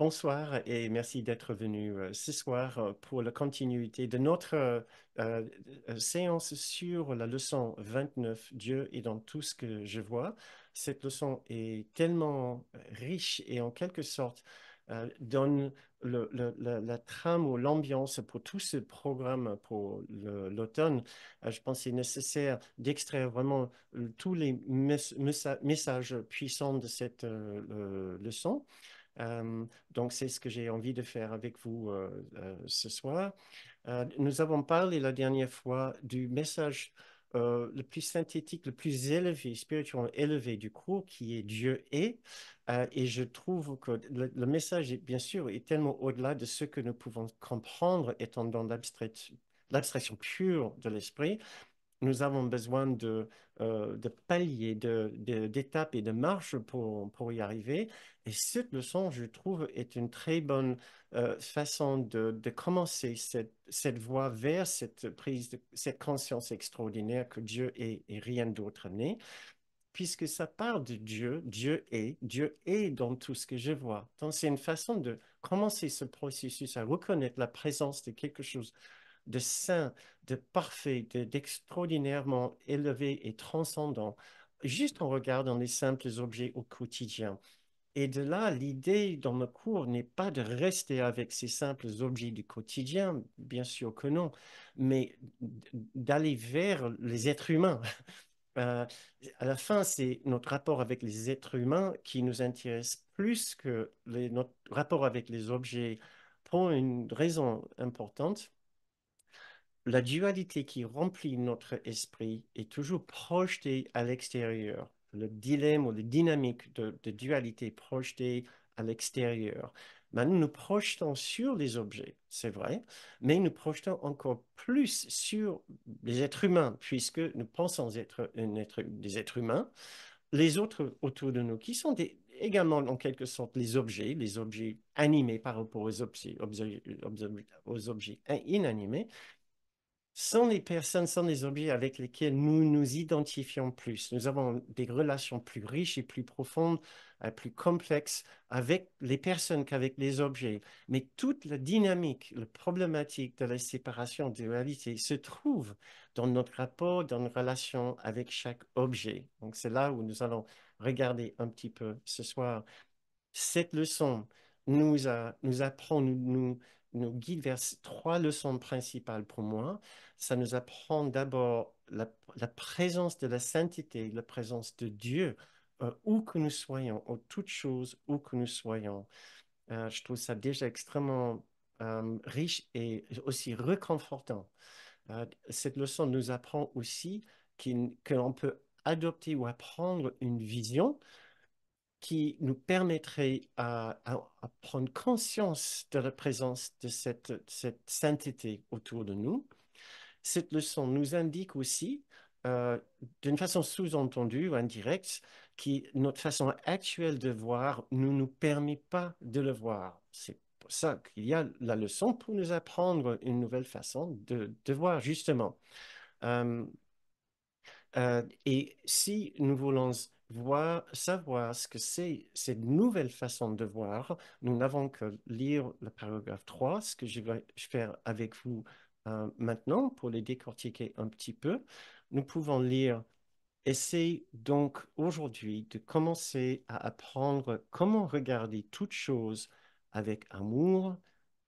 Bonsoir et merci d'être venu ce soir pour la continuité de notre euh, séance sur la leçon 29, Dieu est dans tout ce que je vois. Cette leçon est tellement riche et en quelque sorte donne la trame ou l'ambiance pour tout ce programme pour l'automne. Je pense que c'est nécessaire d'extraire vraiment tous les messages puissants de cette leçon. Donc, c'est ce que j'ai envie de faire avec vous ce soir. Nous avons parlé la dernière fois du message le plus synthétique, le plus élevé, spirituellement élevé du cours, qui est Dieu est. Et je trouve que le message, bien sûr, est tellement au-delà de ce que nous pouvons comprendre étant dans l'abstraction pure de l'esprit. Nous avons besoin de paliers, d'étapes et de marches pour y arriver. Et cette leçon, je trouve, est une très bonne façon de commencer cette voie vers cette prise, cette conscience extraordinaire que Dieu est et rien d'autre n'est, puisque ça part de Dieu, Dieu est dans tout ce que je vois. Donc, c'est une façon de commencer ce processus à reconnaître la présence de quelque chose de saint, de parfait, d'extraordinairement élevé et transcendant, juste en regardant les simples objets au quotidien. Et de là, l'idée dans le cours n'est pas de rester avec ces simples objets du quotidien, bien sûr que non, mais d'aller vers les êtres humains. Euh, à la fin, c'est notre rapport avec les êtres humains qui nous intéresse plus que notre rapport avec les objets pour une raison importante. La dualité qui remplit notre esprit est toujours projetée à l'extérieur. Le dilemme ou la dynamique de dualité projetée à l'extérieur. Maintenant, nous projetons sur les objets, c'est vrai, mais nous projetons encore plus sur les êtres humains, puisque nous pensons être, des êtres humains, les autres autour de nous, qui sont également en quelque sorte les objets animés par rapport aux objets inanimés, sont les personnes, sont les objets avec lesquels nous nous identifions plus. Nous avons des relations plus riches et plus profondes, plus complexes avec les personnes qu'avec les objets. Mais toute la dynamique, la problématique de la séparation de réalité se trouve dans notre rapport, dans notre relation avec chaque objet. Donc c'est là où nous allons regarder un petit peu ce soir. Cette leçon nous apprend, nous guide vers trois leçons principales pour moi. Ça nous apprend d'abord la présence de la sainteté, la présence de Dieu, où que nous soyons, en toutes choses, où que nous soyons. Je trouve ça déjà extrêmement riche et aussi réconfortant. Cette leçon nous apprend aussi que l'on peut adopter ou apprendre une vision qui nous permettrait à prendre conscience de la présence de cette sainteté autour de nous. Cette leçon nous indique aussi, euh, d'une façon sous-entendue ou indirecte, que notre façon actuelle de voir ne nous permet pas de le voir. C'est pour ça qu'il y a la leçon pour nous apprendre une nouvelle façon de voir, justement. Euh, et si nous voulons savoir ce que c'est cette nouvelle façon de voir, nous n'avons que lire le paragraphe 3, ce que je vais faire avec vous maintenant pour les décortiquer un petit peu. Nous pouvons lire: Essaye donc aujourd'hui de commencer à apprendre comment regarder toute chose avec amour,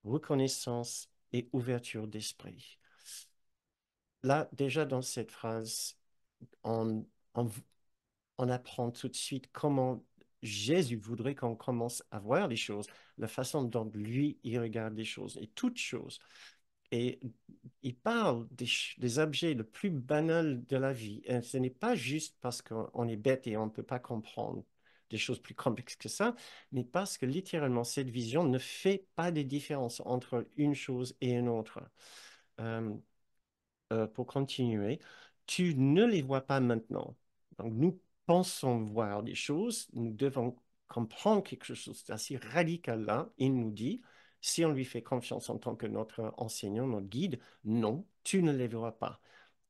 reconnaissance et ouverture d'esprit. Là, déjà dans cette phrase, on, on, on apprend tout de suite comment Jésus voudrait qu'on commence à voir les choses, la façon dont lui, il regarde les choses et toutes choses. Et il parle des objets le plus banals de la vie. Et ce n'est pas juste parce qu'on est bête et on ne peut pas comprendre des choses plus complexes que ça, mais parce que littéralement, cette vision ne fait pas de différence entre une chose et une autre. Euh, pour continuer, tu ne les vois pas maintenant. Donc, nous pensons voir des choses, nous devons comprendre quelque chose d'assez radical là. Il nous dit, si on lui fait confiance en tant que notre enseignant, notre guide, non, tu ne les verras pas.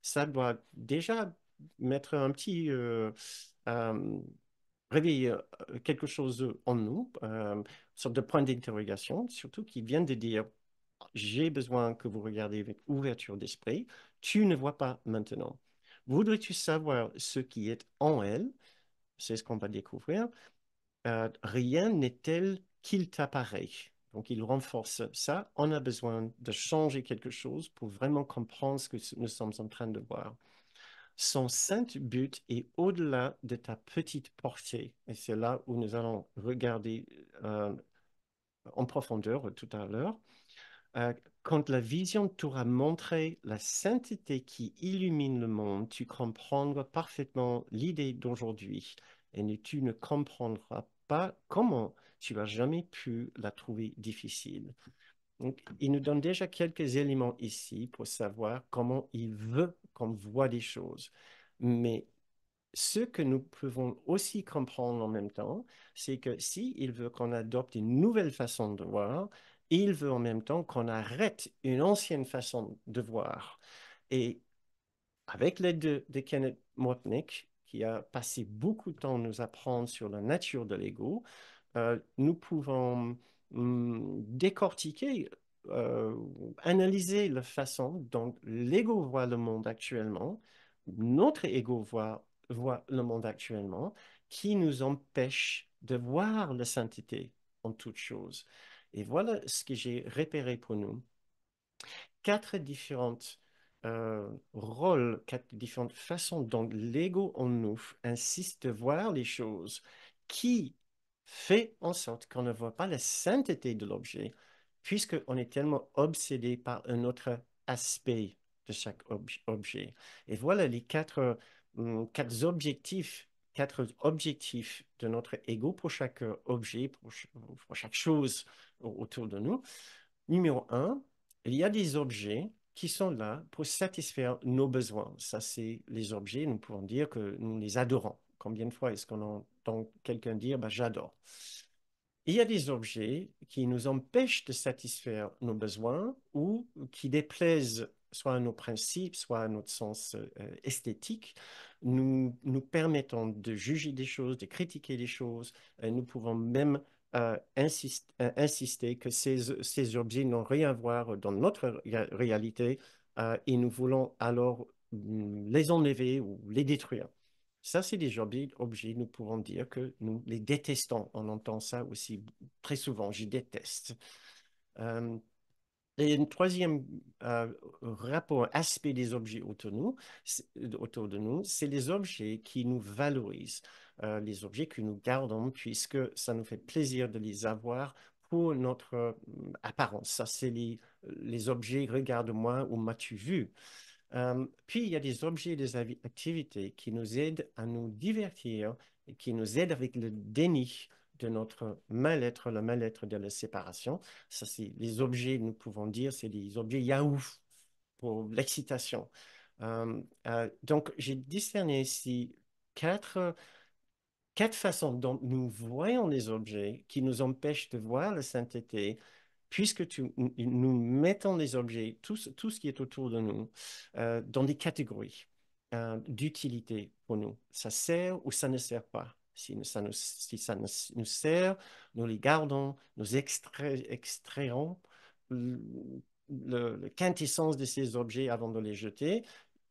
Ça doit déjà mettre un petit réveille quelque chose en nous, une sorte de point d'interrogation, surtout qui vient de dire, j'ai besoin que vous regardiez avec ouverture d'esprit, tu ne vois pas maintenant. Voudrais-tu savoir ce qui est en elle? C'est ce qu'on va découvrir. Rien n'est tel qu'il t'apparaît. Donc, il renforce ça. On a besoin de changer quelque chose pour vraiment comprendre ce que nous sommes en train de voir. Son saint but est au-delà de ta petite portée. Et c'est là où nous allons regarder en profondeur tout à l'heure. Euh, Quand la vision t'aura montré la sainteté qui illumine le monde, tu comprendras parfaitement l'idée d'aujourd'hui et tu ne comprendras pas comment tu as jamais pu la trouver difficile. Donc, il nous donne déjà quelques éléments ici pour savoir comment il veut qu'on voit les choses. Mais ce que nous pouvons aussi comprendre en même temps, c'est que si il veut qu'on adopte une nouvelle façon de voir, il veut en même temps qu'on arrête une ancienne façon de voir. Et avec l'aide de Kenneth Wapnick, qui a passé beaucoup de temps à nous apprendre sur la nature de l'ego, nous pouvons décortiquer, euh, analyser la façon dont l'ego voit le monde actuellement, notre ego voit le monde actuellement, qui nous empêche de voir la sainteté en toute chose. Et voilà ce que j'ai repéré pour nous quatre différentes rôles, quatre différentes façons dont l'ego en nous insiste de voir les choses qui fait en sorte qu'on ne voit pas la sainteté de l'objet, puisqu'on est tellement obsédé par un autre aspect de chaque objet. Et voilà les quatre objectifs de notre ego pour chaque objet, pour chaque chose autour de nous. Numéro un, il y a des objets qui sont là pour satisfaire nos besoins. Ça, c'est les objets, nous pouvons dire que nous les adorons. Combien de fois est-ce qu'on entend quelqu'un dire, bah, j'adore? Il y a des objets qui nous empêchent de satisfaire nos besoins ou qui déplaisent soit à nos principes, soit à notre sens esthétique, nous permettant de juger des choses, de critiquer des choses. Nous pouvons même insister que ces objets n'ont rien à voir dans notre réalité et nous voulons alors les enlever ou les détruire. Ça, c'est des objets, nous pouvons dire que nous les détestons. On entend ça aussi très souvent, je déteste. Euh, et un troisième rapport, aspect des objets autour de nous, c'est les objets qui nous valorisent, les objets que nous gardons puisque ça nous fait plaisir de les avoir pour notre apparence. Ça, c'est les objets, regarde-moi, où m'as-tu vu? Puis, il y a des objets et des activités qui nous aident à nous divertir et qui nous aident avec le déni de notre mal-être, le mal-être de la séparation. Ça, c'est les objets, nous pouvons dire, c'est des objets yaouf pour l'excitation. Donc, j'ai discerné ici quatre façons dont nous voyons les objets qui nous empêchent de voir la sainteté puisque nous mettons les objets, tout ce qui est autour de nous, dans des catégories d'utilité pour nous. Ça sert ou ça ne sert pas. Si ça nous sert, nous les gardons, nous extrairons le quintessence de ces objets avant de les jeter.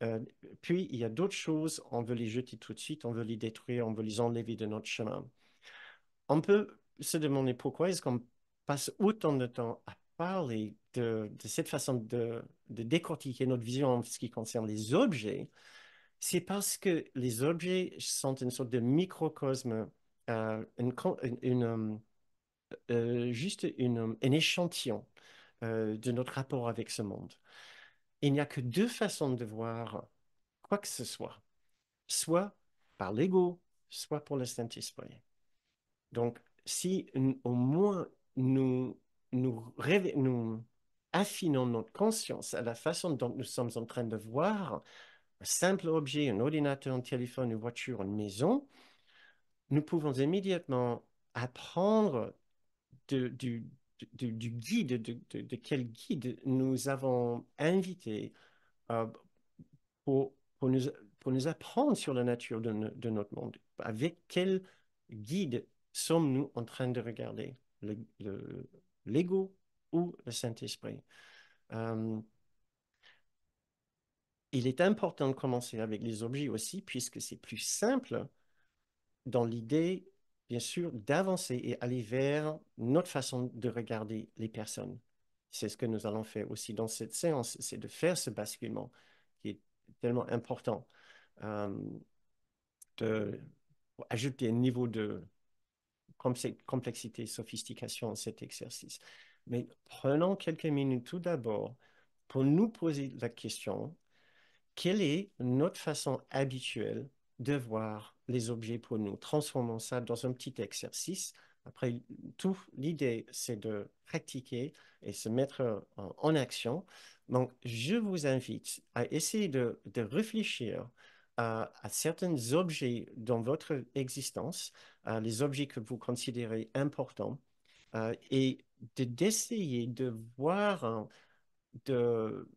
Euh, Puis, il y a d'autres choses, on veut les jeter tout de suite, on veut les détruire, on veut les enlever de notre chemin. On peut se demander pourquoi est-ce qu'on passe autant de temps à parler de cette façon de décortiquer notre vision en ce qui concerne les objets. C'est parce que les objets sont une sorte de microcosme, juste un échantillon de notre rapport avec ce monde. Il n'y a que deux façons de voir quoi que ce soit par l'ego, soit pour le Saint-Esprit. Donc, si au moins nous affinons notre conscience à la façon dont nous sommes en train de voir un simple objet, un ordinateur, un téléphone, une voiture, une maison, nous pouvons immédiatement apprendre du guide, de quel guide nous avons invité euh, pour, pour nous, pour nous apprendre sur la nature de notre monde. Avec quel guide sommes-nous en train de regarder? L'ego ou le Saint-Esprit? Euh, il est important de commencer avec les objets aussi, puisque c'est plus simple dans l'idée, bien sûr, d'avancer et aller vers notre façon de regarder les personnes. C'est ce que nous allons faire aussi dans cette séance, c'est de faire ce basculement qui est tellement important, euh, de ajouter un niveau de complexité, sophistication à cet exercice. Mais prenons quelques minutes tout d'abord pour nous poser la question, quelle est notre façon habituelle de voir les objets pour nous? Transformons ça dans un petit exercice. Après, tout l'idée, c'est de pratiquer et se mettre en action. Donc, je vous invite à essayer de réfléchir à certains objets dans votre existence, les objets que vous considérez importants, et d'essayer de voir, de,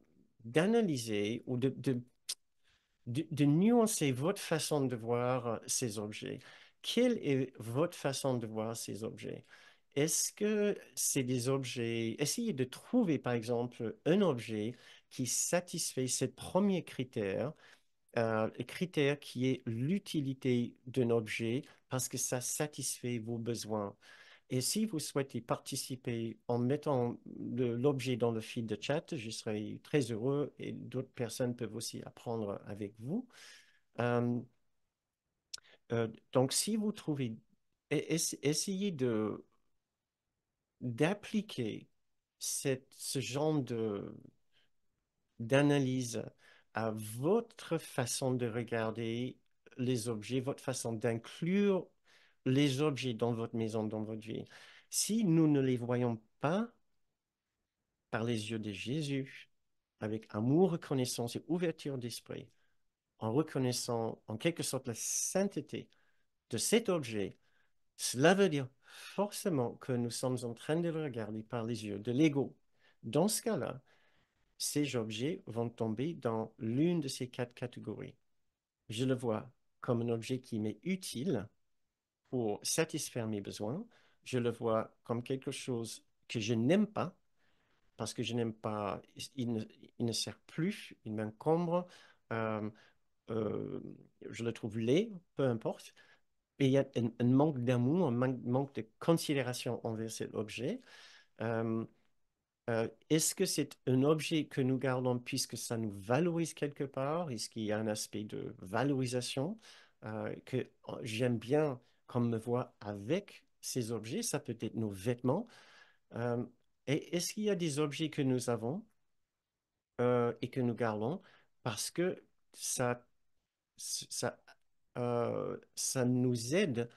d'analyser ou de nuancer votre façon de voir ces objets. Quelle est votre façon de voir ces objets? Est-ce que c'est des objets... Essayez de trouver, par exemple, un objet qui satisfait ce premier critère, le critère qui est l'utilité d'un objet parce que ça satisfait vos besoins. Et si vous souhaitez participer en mettant l'objet dans le fil de chat, je serai très heureux et d'autres personnes peuvent aussi apprendre avec vous. Euh, donc, si vous trouvez, essayez d'appliquer ce genre d'analyse à votre façon de regarder les objets, votre façon d'inclure les objets dans votre maison, dans votre vie. Si nous ne les voyons pas par les yeux de Jésus, avec amour, reconnaissance et ouverture d'esprit, en reconnaissant en quelque sorte la sainteté de cet objet, cela veut dire forcément que nous sommes en train de le regarder par les yeux de l'ego. Dans ce cas-là, ces objets vont tomber dans l'une de ces quatre catégories. Je le vois comme un objet qui m'est utile pour satisfaire mes besoins. Je le vois comme quelque chose que je n'aime pas parce que je n'aime pas, il ne sert plus, il m'encombre, euh, euh, je le trouve laid, peu importe. Et il y a un manque d'amour, un manque de considération envers cet objet. Euh, Est-ce que c'est un objet que nous gardons puisque ça nous valorise quelque part? Est-ce qu'il y a un aspect de valorisation que j'aime bien qu'on me voit avec ces objets? Ça peut être nos vêtements. Euh, et est-ce qu'il y a des objets que nous avons et que nous gardons parce que ça, ça, ça nous aide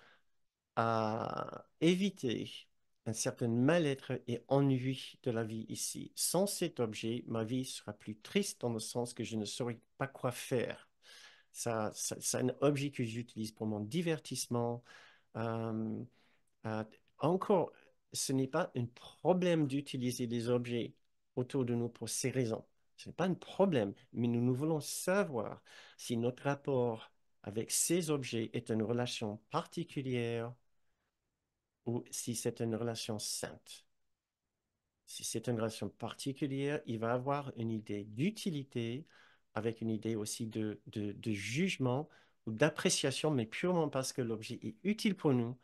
à éviter un certain mal-être et ennui de la vie ici. Sans cet objet, ma vie sera plus triste dans le sens que je ne saurais pas quoi faire. C'est un objet que j'utilise pour mon divertissement. Euh, euh, Encore, ce n'est pas un problème d'utiliser des objets autour de nous pour ces raisons. Ce n'est pas un problème, mais nous voulons savoir si notre rapport avec ces objets est une relation particulière ou si c'est une relation sainte. Si c'est une relation particulière, il va avoir une idée d'utilité avec une idée aussi de jugement ou d'appréciation, mais purement parce que l'objet est utile pour nous.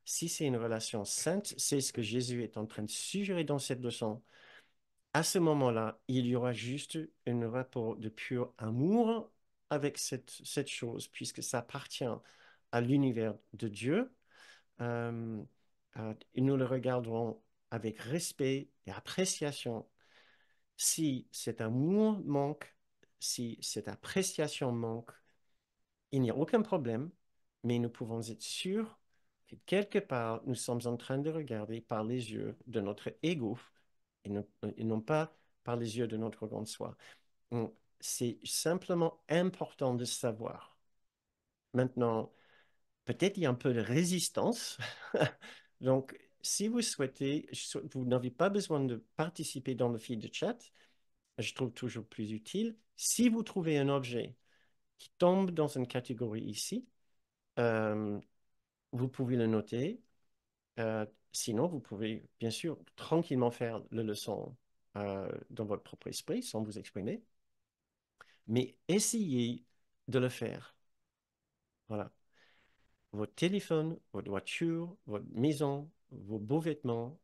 Si c'est une relation sainte, c'est ce que Jésus est en train de suggérer dans cette leçon. À ce moment-là, il y aura juste un rapport de pur amour avec cette chose, puisque ça appartient à l'univers de Dieu. Euh, et nous le regarderons avec respect et appréciation. Si cet amour manque, si cette appréciation manque, il n'y a aucun problème, mais nous pouvons être sûrs que quelque part, nous sommes en train de regarder par les yeux de notre ego et non pas par les yeux de notre grande soi. Donc, c'est simplement important de savoir. Maintenant, peut-être il y a un peu de résistance. Donc, si vous souhaitez, vous n'avez pas besoin de participer dans le fil de chat. Je trouve toujours plus utile. Si vous trouvez un objet qui tombe dans une catégorie ici, euh, vous pouvez le noter. Sinon, vous pouvez bien sûr tranquillement faire la leçon dans votre propre esprit sans vous exprimer, mais essayez de le faire. Voilà. Votre téléphone, votre voiture, votre maison, vos beaux vêtements,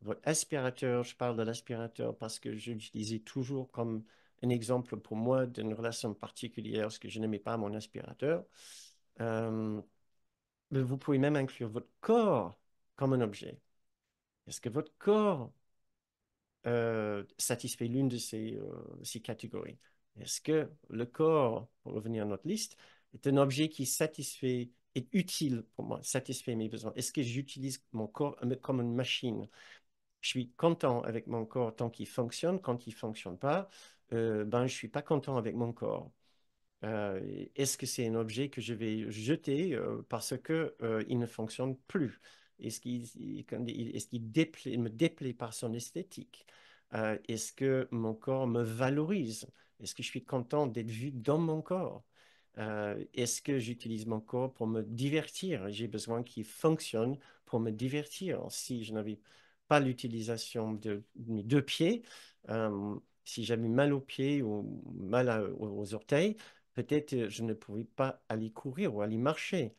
votre aspirateur. Je parle de l'aspirateur parce que je l'utilisais toujours comme un exemple pour moi d'une relation particulière parce que je n'aimais pas mon aspirateur. Euh, mais vous pouvez même inclure votre corps comme un objet. Est-ce que votre corps satisfait l'une de ces catégories? Est-ce que le corps, pour revenir à notre liste, est un objet qui satisfait, est utile pour moi, satisfait mes besoins? Est-ce que j'utilise mon corps comme une machine? Je suis content avec mon corps tant qu'il fonctionne. Quand il ne fonctionne pas, ben, je ne suis pas content avec mon corps. Est-ce que c'est un objet que je vais jeter parce que il ne fonctionne plus? Est-ce qu'il me déplaît par son esthétique? Est-ce que mon corps me valorise? Est-ce que je suis content d'être vu dans mon corps? Est-ce que j'utilise mon corps pour me divertir? J'ai besoin qu'il fonctionne pour me divertir. Si je n'avais pas l'utilisation de mes deux pieds, si j'avais mal aux pieds ou mal aux orteils, peut-être je ne pouvais pas aller courir ou aller marcher.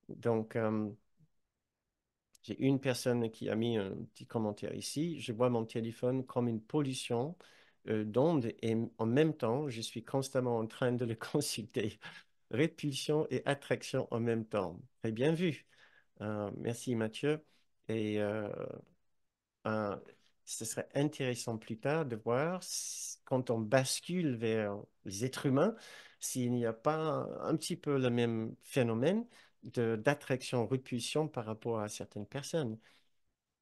Donc, j'ai une personne qui a mis un petit commentaire ici. Je vois mon téléphone comme une pollution d'ondes et en même temps, je suis constamment en train de le consulter. Répulsion et attraction en même temps. Très bien vu. Merci Mathieu. Et euh, ce serait intéressant plus tard de voir quand on bascule vers les êtres humains, s'il n'y a pas un petit peu le même phénomène d'attraction-répulsion par rapport à certaines personnes.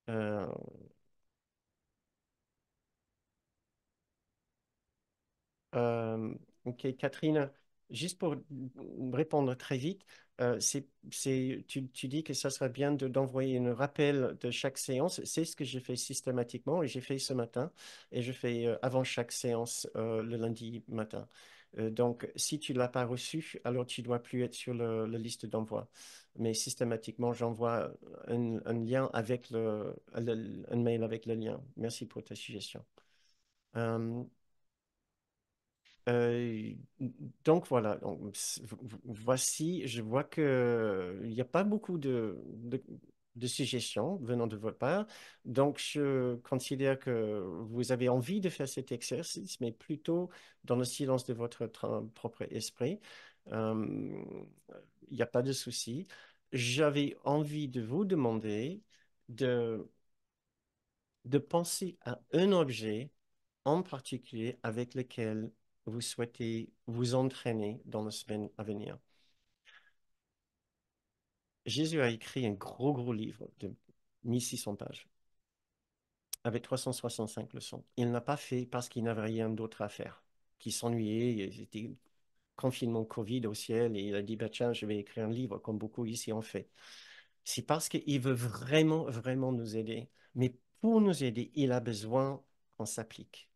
Euh, Euh, ok, Catherine, juste pour répondre très vite, tu dis que ça serait bien d'envoyer un rappel de chaque séance. C'est ce que je fais systématiquement et j'ai fait ce matin et je fais avant chaque séance le lundi matin. Donc, si tu ne l'as pas reçu, alors tu ne dois plus être sur la liste d'envoi. Mais systématiquement, j'envoie un lien avec un mail avec le lien. Merci pour ta suggestion. Euh, euh, donc voilà, donc, voici, je vois que il n'y a pas beaucoup de suggestions venant de votre part. Donc je considère que vous avez envie de faire cet exercice, mais plutôt dans le silence de votre propre esprit. Euh, il n'y a pas de souci. J'avais envie de vous demander de, de penser à un objet en particulier avec lequel vous souhaitez vous entraîner dans les semaines à venir. Jésus a écrit un gros, gros livre de 1600 pages avec 365 leçons. Il n'a pas fait parce qu'il n'avait rien d'autre à faire, qu'il s'ennuyait, c'était confinement Covid au ciel et il a dit, bah, tiens, je vais écrire un livre comme beaucoup ici ont fait. C'est parce qu'il veut vraiment, vraiment nous aider. Mais pour nous aider, il a besoin qu'on s'applique,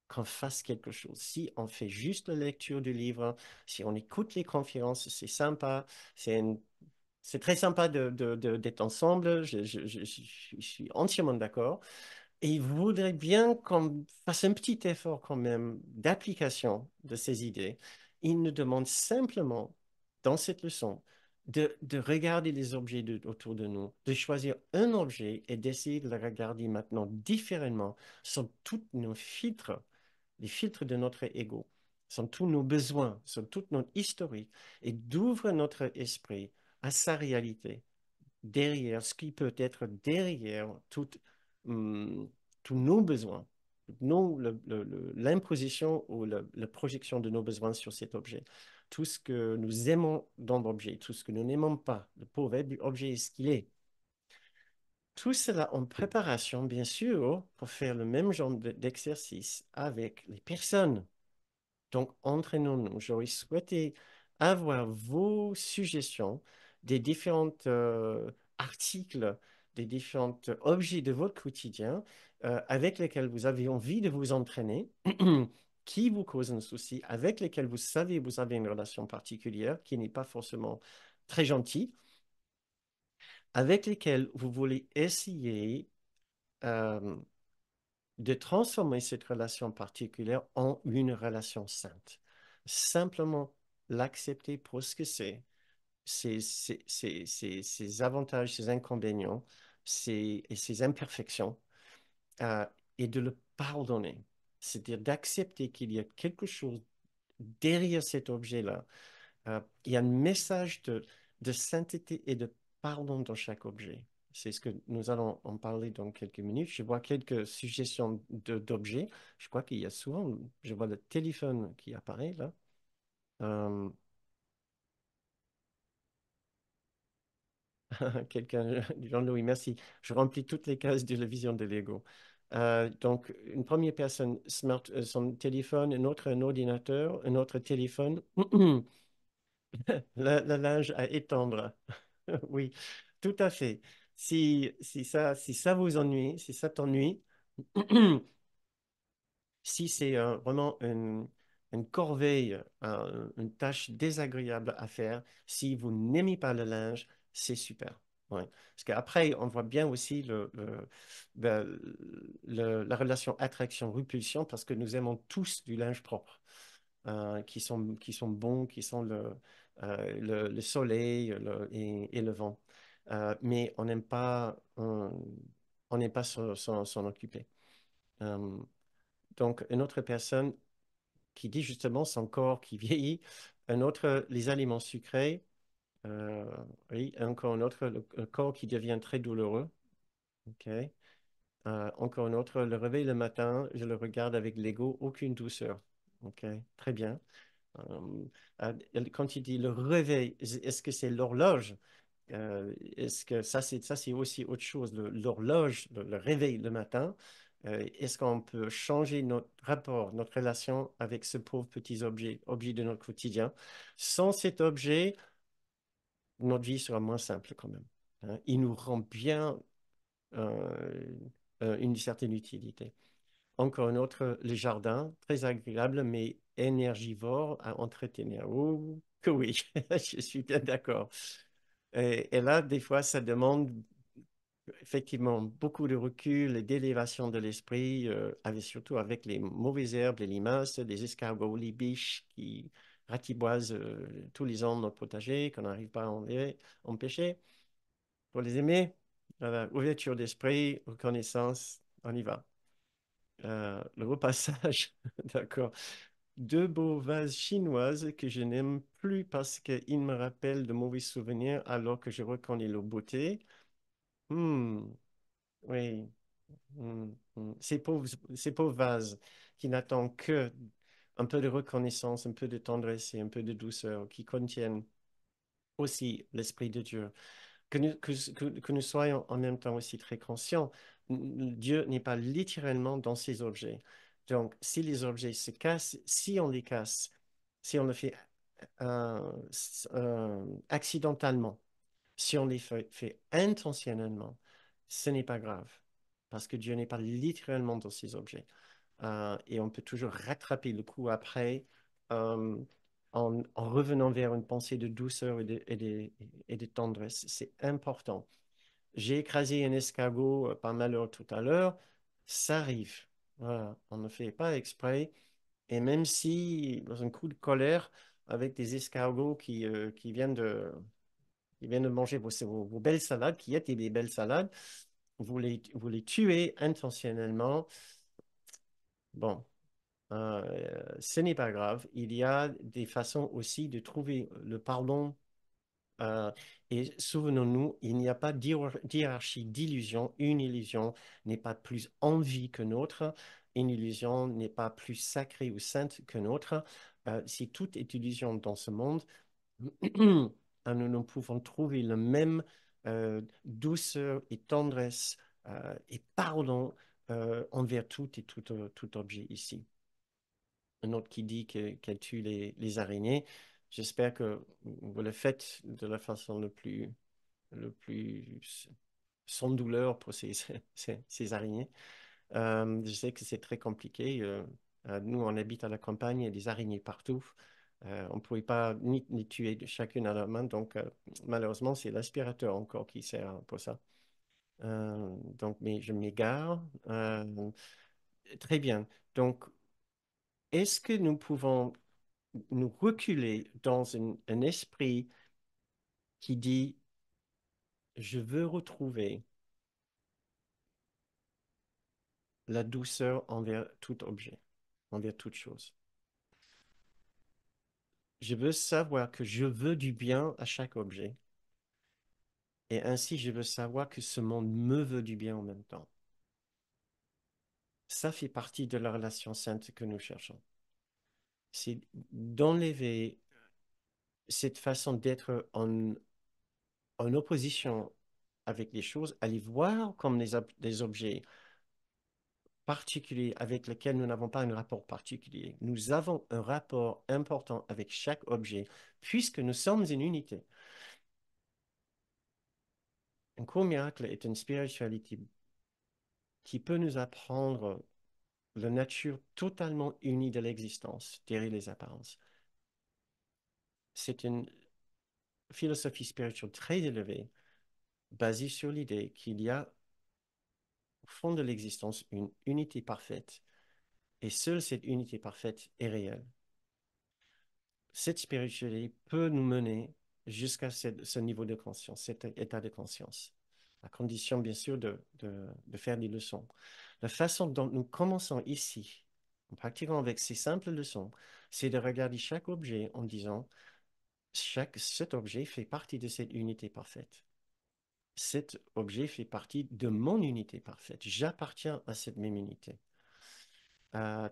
qu'on fasse quelque chose. Si on fait juste la lecture du livre, si on écoute les conférences, c'est sympa, c'est très sympa d'être ensemble, je suis entièrement d'accord. Et il voudrait bien qu'on fasse un petit effort quand même d'application de ces idées. Il nous demande simplement, dans cette leçon, de regarder les objets autour de nous, de choisir un objet et d'essayer de le regarder maintenant différemment, sans tous nos filtres, les filtres de notre ego, sans tous nos besoins, sans toute notre historique, et d'ouvrir notre esprit à sa réalité derrière, ce qui peut être derrière hum, tous nos besoins, l'imposition ou la projection de nos besoins sur cet objet. Tout ce que nous aimons dans l'objet, tout ce que nous n'aimons pas, le pauvre objet est ce qu'il est. Tout cela en préparation, bien sûr, pour faire le même genre d'exercice avec les personnes. Donc, entraînons-nous. J'aurais souhaité avoir vos suggestions des différents articles, des différents objets de votre quotidien avec lesquels vous avez envie de vous entraîner, qui vous causent un souci, avec lesquels vous savez vous avez une relation particulière qui n'est pas forcément très gentille avec lesquels vous voulez essayer euh, de transformer cette relation particulière en une relation sainte. Simplement l'accepter pour ce que c'est, ses avantages, ses inconvénients, et ses imperfections, euh, et de le pardonner. C'est-à-dire d'accepter qu'il y a quelque chose derrière cet objet-là. Il y a un message de sainteté et de pardon dans chaque objet. C'est ce que nous allons en parler dans quelques minutes. Je vois quelques suggestions d'objets. Je crois qu'il y a souvent, je vois le téléphone qui apparaît là. Euh, quelqu'un, Jean-Louis, merci. Je remplis toutes les cases de la vision de Lego. Donc, une première personne, son téléphone, une autre, un ordinateur, un autre téléphone. Le linge à étendre. Oui, tout à fait. Si ça vous ennuie, si ça t'ennuie, si c'est vraiment une corvée, une tâche désagréable à faire, si vous n'aimez pas le linge, c'est super. Ouais. Parce qu'après, on voit bien aussi la relation attraction-répulsion parce que nous aimons tous du linge propre, qui sont bons, qui sont le soleil et le vent. Mais on n'aime pas s'en occuper. Euh, donc, une autre personne qui dit justement son corps qui vieillit, un autre, les aliments sucrés, euh, oui, encore un autre, le corps qui devient très douloureux. OK. Encore un autre, le réveil le matin, je le regarde avec l'ego, aucune douceur. OK, très bien. Quand il dit le réveil, est-ce que c'est l'horloge? Est-ce que ça, c'est aussi autre chose, l'horloge, le réveil le matin. Est-ce qu'on peut changer notre rapport, notre relation avec ce pauvre petit objet de notre quotidien? Sans cet objet, notre vie sera moins simple quand même, hein. Il nous rend bien une certaine utilité. Encore un autre, le jardin, très agréable, mais énergivore à entretenir. Oh, que oui, je suis bien d'accord. Et là, des fois, ça demande effectivement beaucoup de recul et d'élévation de l'esprit, surtout avec les mauvaises herbes, les limaces, les escargots, les biches qui ratiboisent tous les ans notre potager, qu'on n'arrive pas à empêcher. Pour les aimer, voilà, ouverture d'esprit, reconnaissance, on y va. Le repassage, d'accord. Deux beaux vases chinoises que je n'aime plus parce qu'ils me rappellent de mauvais souvenirs alors que je reconnais leur beauté. Hmm, oui. Ces pauvres vases qui n'attendent que un peu de reconnaissance, un peu de tendresse et un peu de douceur, qui contiennent aussi l'Esprit de Dieu. Que nous soyons en même temps aussi très conscients, Dieu n'est pas littéralement dans ces objets. Donc, si les objets se cassent, si on les casse, si on le fait accidentellement, si on les fait intentionnellement, ce n'est pas grave, parce que Dieu n'est pas littéralement dans ces objets. Et on peut toujours rattraper le coup après euh, en revenant vers une pensée de douceur et de tendresse. C'est important. J'ai écrasé un escargot par malheur tout à l'heure. Ça arrive. Voilà. On ne fait pas exprès. Et même si, dans un coup de colère, avec des escargots qui viennent de manger vos belles salades, qui étaient des belles salades, vous les tuez intentionnellement. Bon, ce n'est pas grave. Il y a des façons aussi de trouver le pardon. euh, et souvenons-nous, il n'y a pas d'hierarchie d'illusion. Une illusion n'est pas plus en vie que l'autre. Une illusion n'est pas plus sacrée ou sainte que l'autre. Si tout est illusion dans ce monde, nous pouvons trouver le même douceur et tendresse et pardon envers tout objet ici. Un autre qui dit qu'elle tue les araignées. J'espère que vous le faites de la façon le plus sans douleur pour ces araignées. Je sais que c'est très compliqué. Nous, on habite à la campagne, il y a des araignées partout. On ne pouvait pas ni tuer chacune à la main, donc malheureusement, c'est l'aspirateur encore qui sert pour ça. Donc, mais je m'égare. Très bien. Donc, est-ce que nous pouvons nous reculer dans un esprit qui dit, je veux retrouver la douceur envers tout objet, envers toute chose. Je veux savoir que je veux du bien à chaque objet. Et ainsi, je veux savoir que ce monde me veut du bien en même temps. Ça fait partie de la relation sainte que nous cherchons. C'est d'enlever cette façon d'être en opposition avec les choses, à les voir comme des objets particuliers avec lesquels nous n'avons pas un rapport particulier. Nous avons un rapport important avec chaque objet, puisque nous sommes une unité. Un court miracle est une spiritualité qui peut nous apprendre la nature totalement unie de l'existence, derrière les apparences. C'est une philosophie spirituelle très élevée, basée sur l'idée qu'il y a au fond de l'existence une unité parfaite, et seule cette unité parfaite est réelle. Cette spiritualité peut nous mener jusqu'à ce niveau de conscience, cet état de conscience, à condition bien sûr de faire des leçons. La façon dont nous commençons ici, en pratiquant avec ces simples leçons, c'est de regarder chaque objet en disant, cet objet fait partie de cette unité parfaite. Cet objet fait partie de mon unité parfaite. J'appartiens à cette même unité. Euh,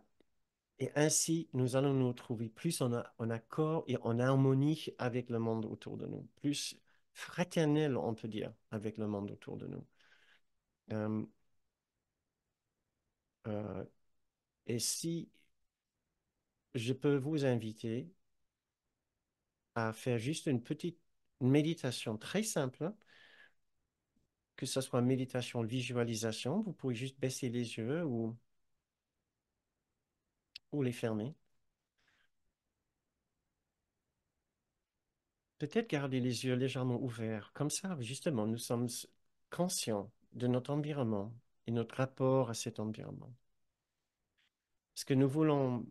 et ainsi, nous allons nous trouver plus en accord et en harmonie avec le monde autour de nous, plus fraternel, on peut dire, avec le monde autour de nous. Euh, euh, et si je peux vous inviter à faire juste une petite méditation très simple, que ce soit méditation, visualisation, vous pouvez juste baisser les yeux ou les fermer. Peut-être garder les yeux légèrement ouverts. Comme ça, justement, nous sommes conscients de notre environnement et notre rapport à cet environnement. Parce que nous voulons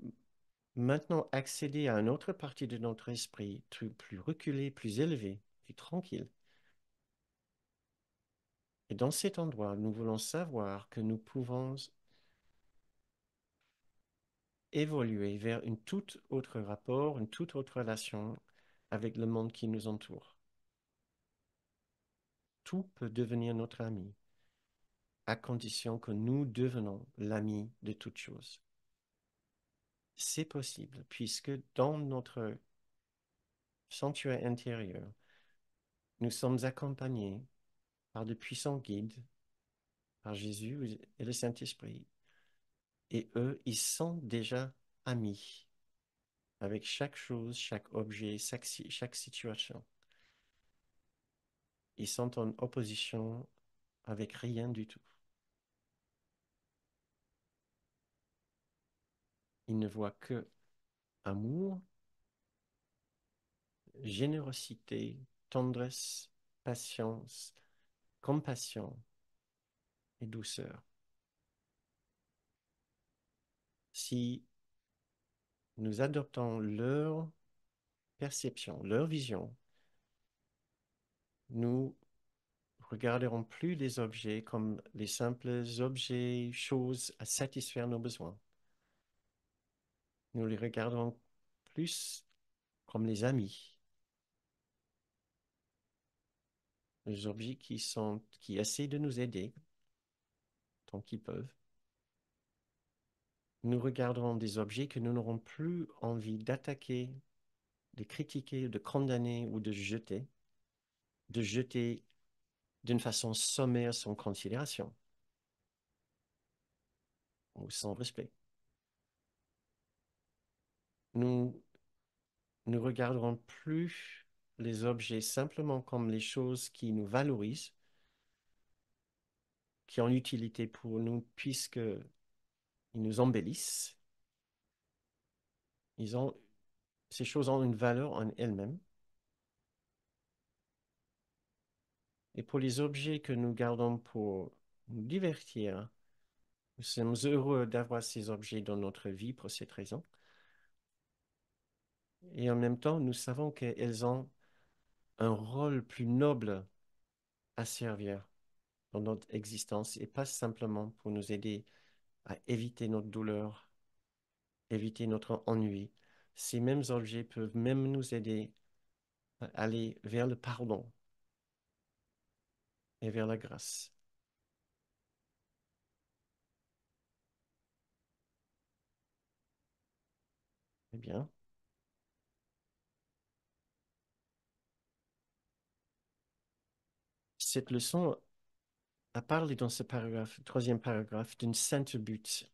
maintenant accéder à une autre partie de notre esprit, plus reculé, plus élevé, plus tranquille. Et dans cet endroit, nous voulons savoir que nous pouvons évoluer vers une toute autre rapport, une toute autre relation avec le monde qui nous entoure. Tout peut devenir notre ami, à condition que nous devenons l'ami de toute chose. C'est possible, puisque dans notre sanctuaire intérieur, nous sommes accompagnés par de puissants guides, par Jésus et le Saint-Esprit. Et eux, ils sont déjà amis avec chaque chose, chaque objet, chaque situation. Ils sont en opposition avec rien du tout. Ils ne voient que amour, générosité, tendresse, patience, compassion et douceur. Si nous adoptons leur perception, leur vision, nous regarderons plus les objets comme les simples objets, choses à satisfaire nos besoins. Nous les regarderons plus comme les amis, les objets qui essaient de nous aider tant qu'ils peuvent. Nous regarderons des objets que nous n'aurons plus envie d'attaquer, de critiquer, de condamner ou de jeter d'une façon sommaire sans considération ou sans respect. Nous ne regarderons plus les objets simplement comme les choses qui nous valorisent, qui ont utilité pour nous puisqu'ils nous embellissent. Ils ont Ces choses ont une valeur en elles-mêmes. Et pour les objets que nous gardons pour nous divertir, nous sommes heureux d'avoir ces objets dans notre vie pour cette raison. Et en même temps, nous savons qu'elles ont un rôle plus noble à servir dans notre existence et pas simplement pour nous aider à éviter notre douleur, éviter notre ennui. Ces mêmes objets peuvent même nous aider à aller vers le pardon et vers la grâce. Eh bien, cette leçon a parlé dans ce paragraphe, troisième paragraphe, d'une sainte but.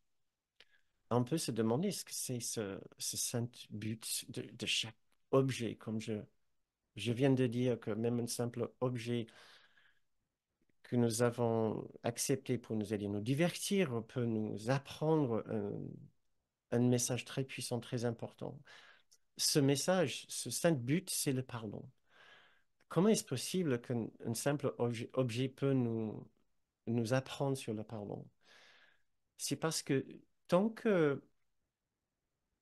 On peut se demander ce que c'est ce saint but de chaque objet, comme je viens de dire que même un simple objet que nous avons accepté pour nous aider à nous divertir peut nous apprendre un message très puissant, très important. Ce message, ce saint but, c'est le pardon. Comment est-ce possible qu'un simple objet peut nous apprendre sur le pardon? C'est parce que tant que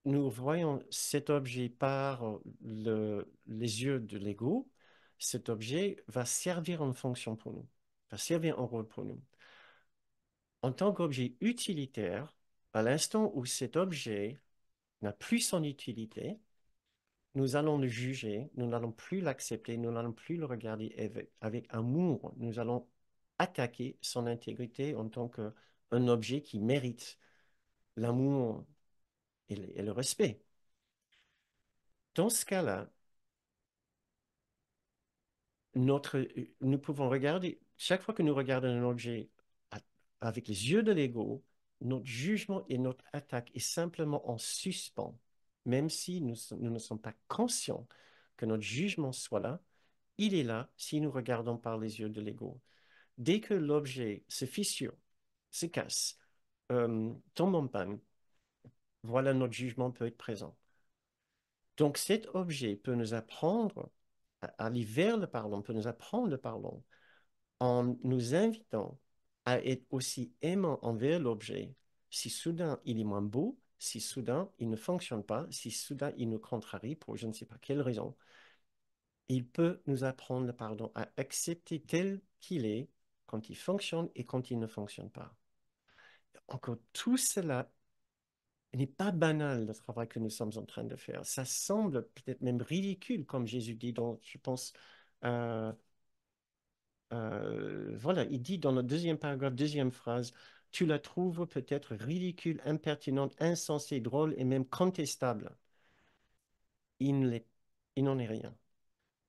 nous voyons cet objet par les yeux de l'ego, cet objet va servir en fonction pour nous, va servir en rôle pour nous. En tant qu'objet utilitaire, à l'instant où cet objet n'a plus son utilité, nous allons le juger, nous n'allons plus l'accepter, nous n'allons plus le regarder avec amour, nous allons attaquer son intégrité en tant qu'un objet qui mérite l'amour et le respect. Dans ce cas-là, nous pouvons regarder, chaque fois que nous regardons un objet avec les yeux de l'ego, notre jugement et notre attaque est simplement en suspens, même si nous ne sommes pas conscients que notre jugement soit là, il est là si nous regardons par les yeux de l'ego. Dès que l'objet se fissure, se casse, tombe en panne, voilà, notre jugement peut être présent. Donc cet objet peut nous apprendre à aller vers le pardon, peut nous apprendre le pardon en nous invitant à être aussi aimant envers l'objet. Si soudain il est moins beau, si soudain il ne fonctionne pas, si soudain il nous contrarie pour je ne sais pas quelle raison, il peut nous apprendre le pardon à accepter tel qu'il est quand il fonctionne et quand il ne fonctionne pas. Encore tout cela n'est pas banal, le travail que nous sommes en train de faire. Ça semble peut-être même ridicule, comme Jésus dit dans, je pense, euh, voilà, il dit dans le deuxième paragraphe, deuxième phrase, tu la trouves peut-être ridicule, impertinente, insensée, drôle et même contestable. Il il n'en est rien.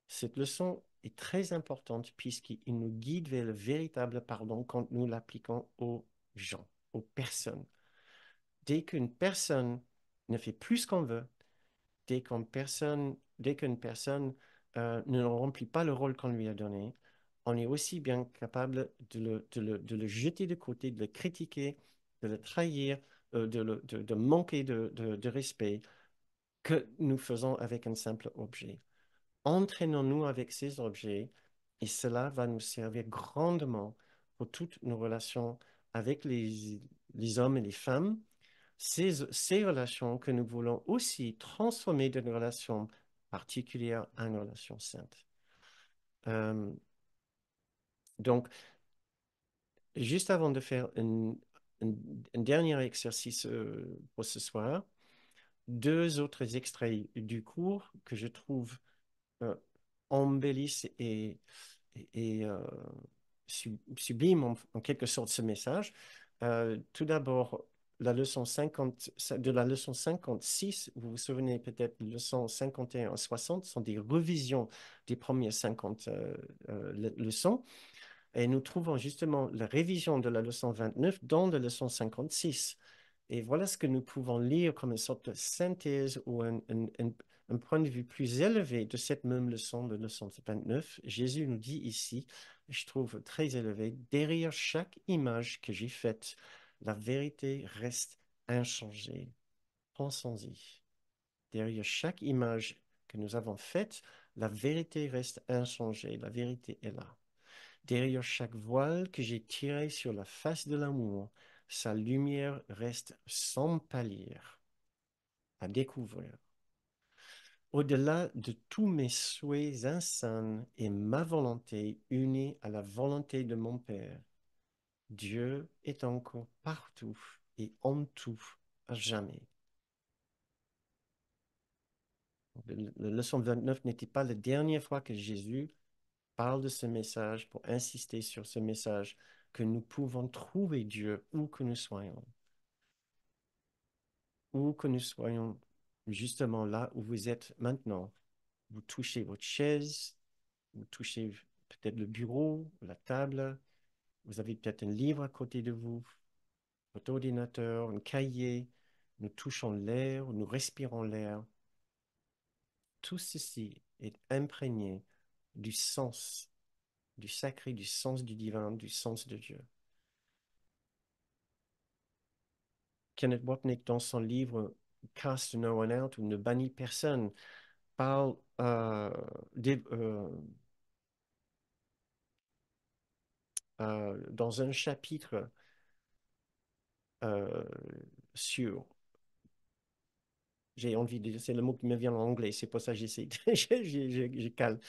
Cette leçon est très importante puisqu'il nous guide vers le véritable pardon quand nous l'appliquons aux gens, aux personnes. Dès qu'une personne ne fait plus ce qu'on veut, dès qu'une personne ne remplit pas le rôle qu'on lui a donné, on est aussi bien capable de le jeter de côté, de le critiquer, de le trahir, de manquer de respect que nous faisons avec un simple objet. Entraînons-nous avec ces objets et cela va nous servir grandement pour toutes nos relations avec les hommes et les femmes, ces relations que nous voulons aussi transformer d'une relation particulière à une relation sainte. Euh, donc, juste avant de faire un- un dernier exercice pour ce soir, deux autres extraits du cours que je trouve euh, embellissent et subliment en quelque sorte ce message. Tout d'abord, de la leçon 56, vous vous souvenez peut-être, leçon 51 à 60 sont des revisions des premières 50 leçons. Et nous trouvons justement la révision de la leçon 29 dans la leçon 56. Et voilà ce que nous pouvons lire comme une sorte de synthèse ou un point de vue plus élevé de cette même leçon de leçon 29. Jésus nous dit ici, je trouve très élevé, derrière chaque image que j'ai faite, la vérité reste inchangée. Pensons-y. Derrière chaque image que nous avons faite, la vérité reste inchangée, la vérité est là. Derrière chaque voile que j'ai tiré sur la face de l'amour, sa lumière reste sans pâlir, à découvrir. Au-delà de tous mes souhaits insanes et ma volonté unie à la volonté de mon Père, Dieu est encore partout et en tout, à jamais. La leçon 29 n'était pas la dernière fois que Jésus parle de ce message pour insister sur ce message que nous pouvons trouver Dieu où que nous soyons, où que nous soyons justement là où vous êtes maintenant. Vous touchez votre chaise, vous touchez peut-être le bureau, la table, vous avez peut-être un livre à côté de vous, votre ordinateur, un cahier, nous touchons l'air, nous respirons l'air. Tout ceci est imprégné du sens, du sacré, du sens du divin, du sens de Dieu. Kenneth Wapnick, dans son livre Cast No One Out ou Ne bannit personne, parle dans un chapitre euh, sur, j'ai envie de dire, c'est le mot qui me vient en anglais, c'est pour ça que j'essaie, je cale.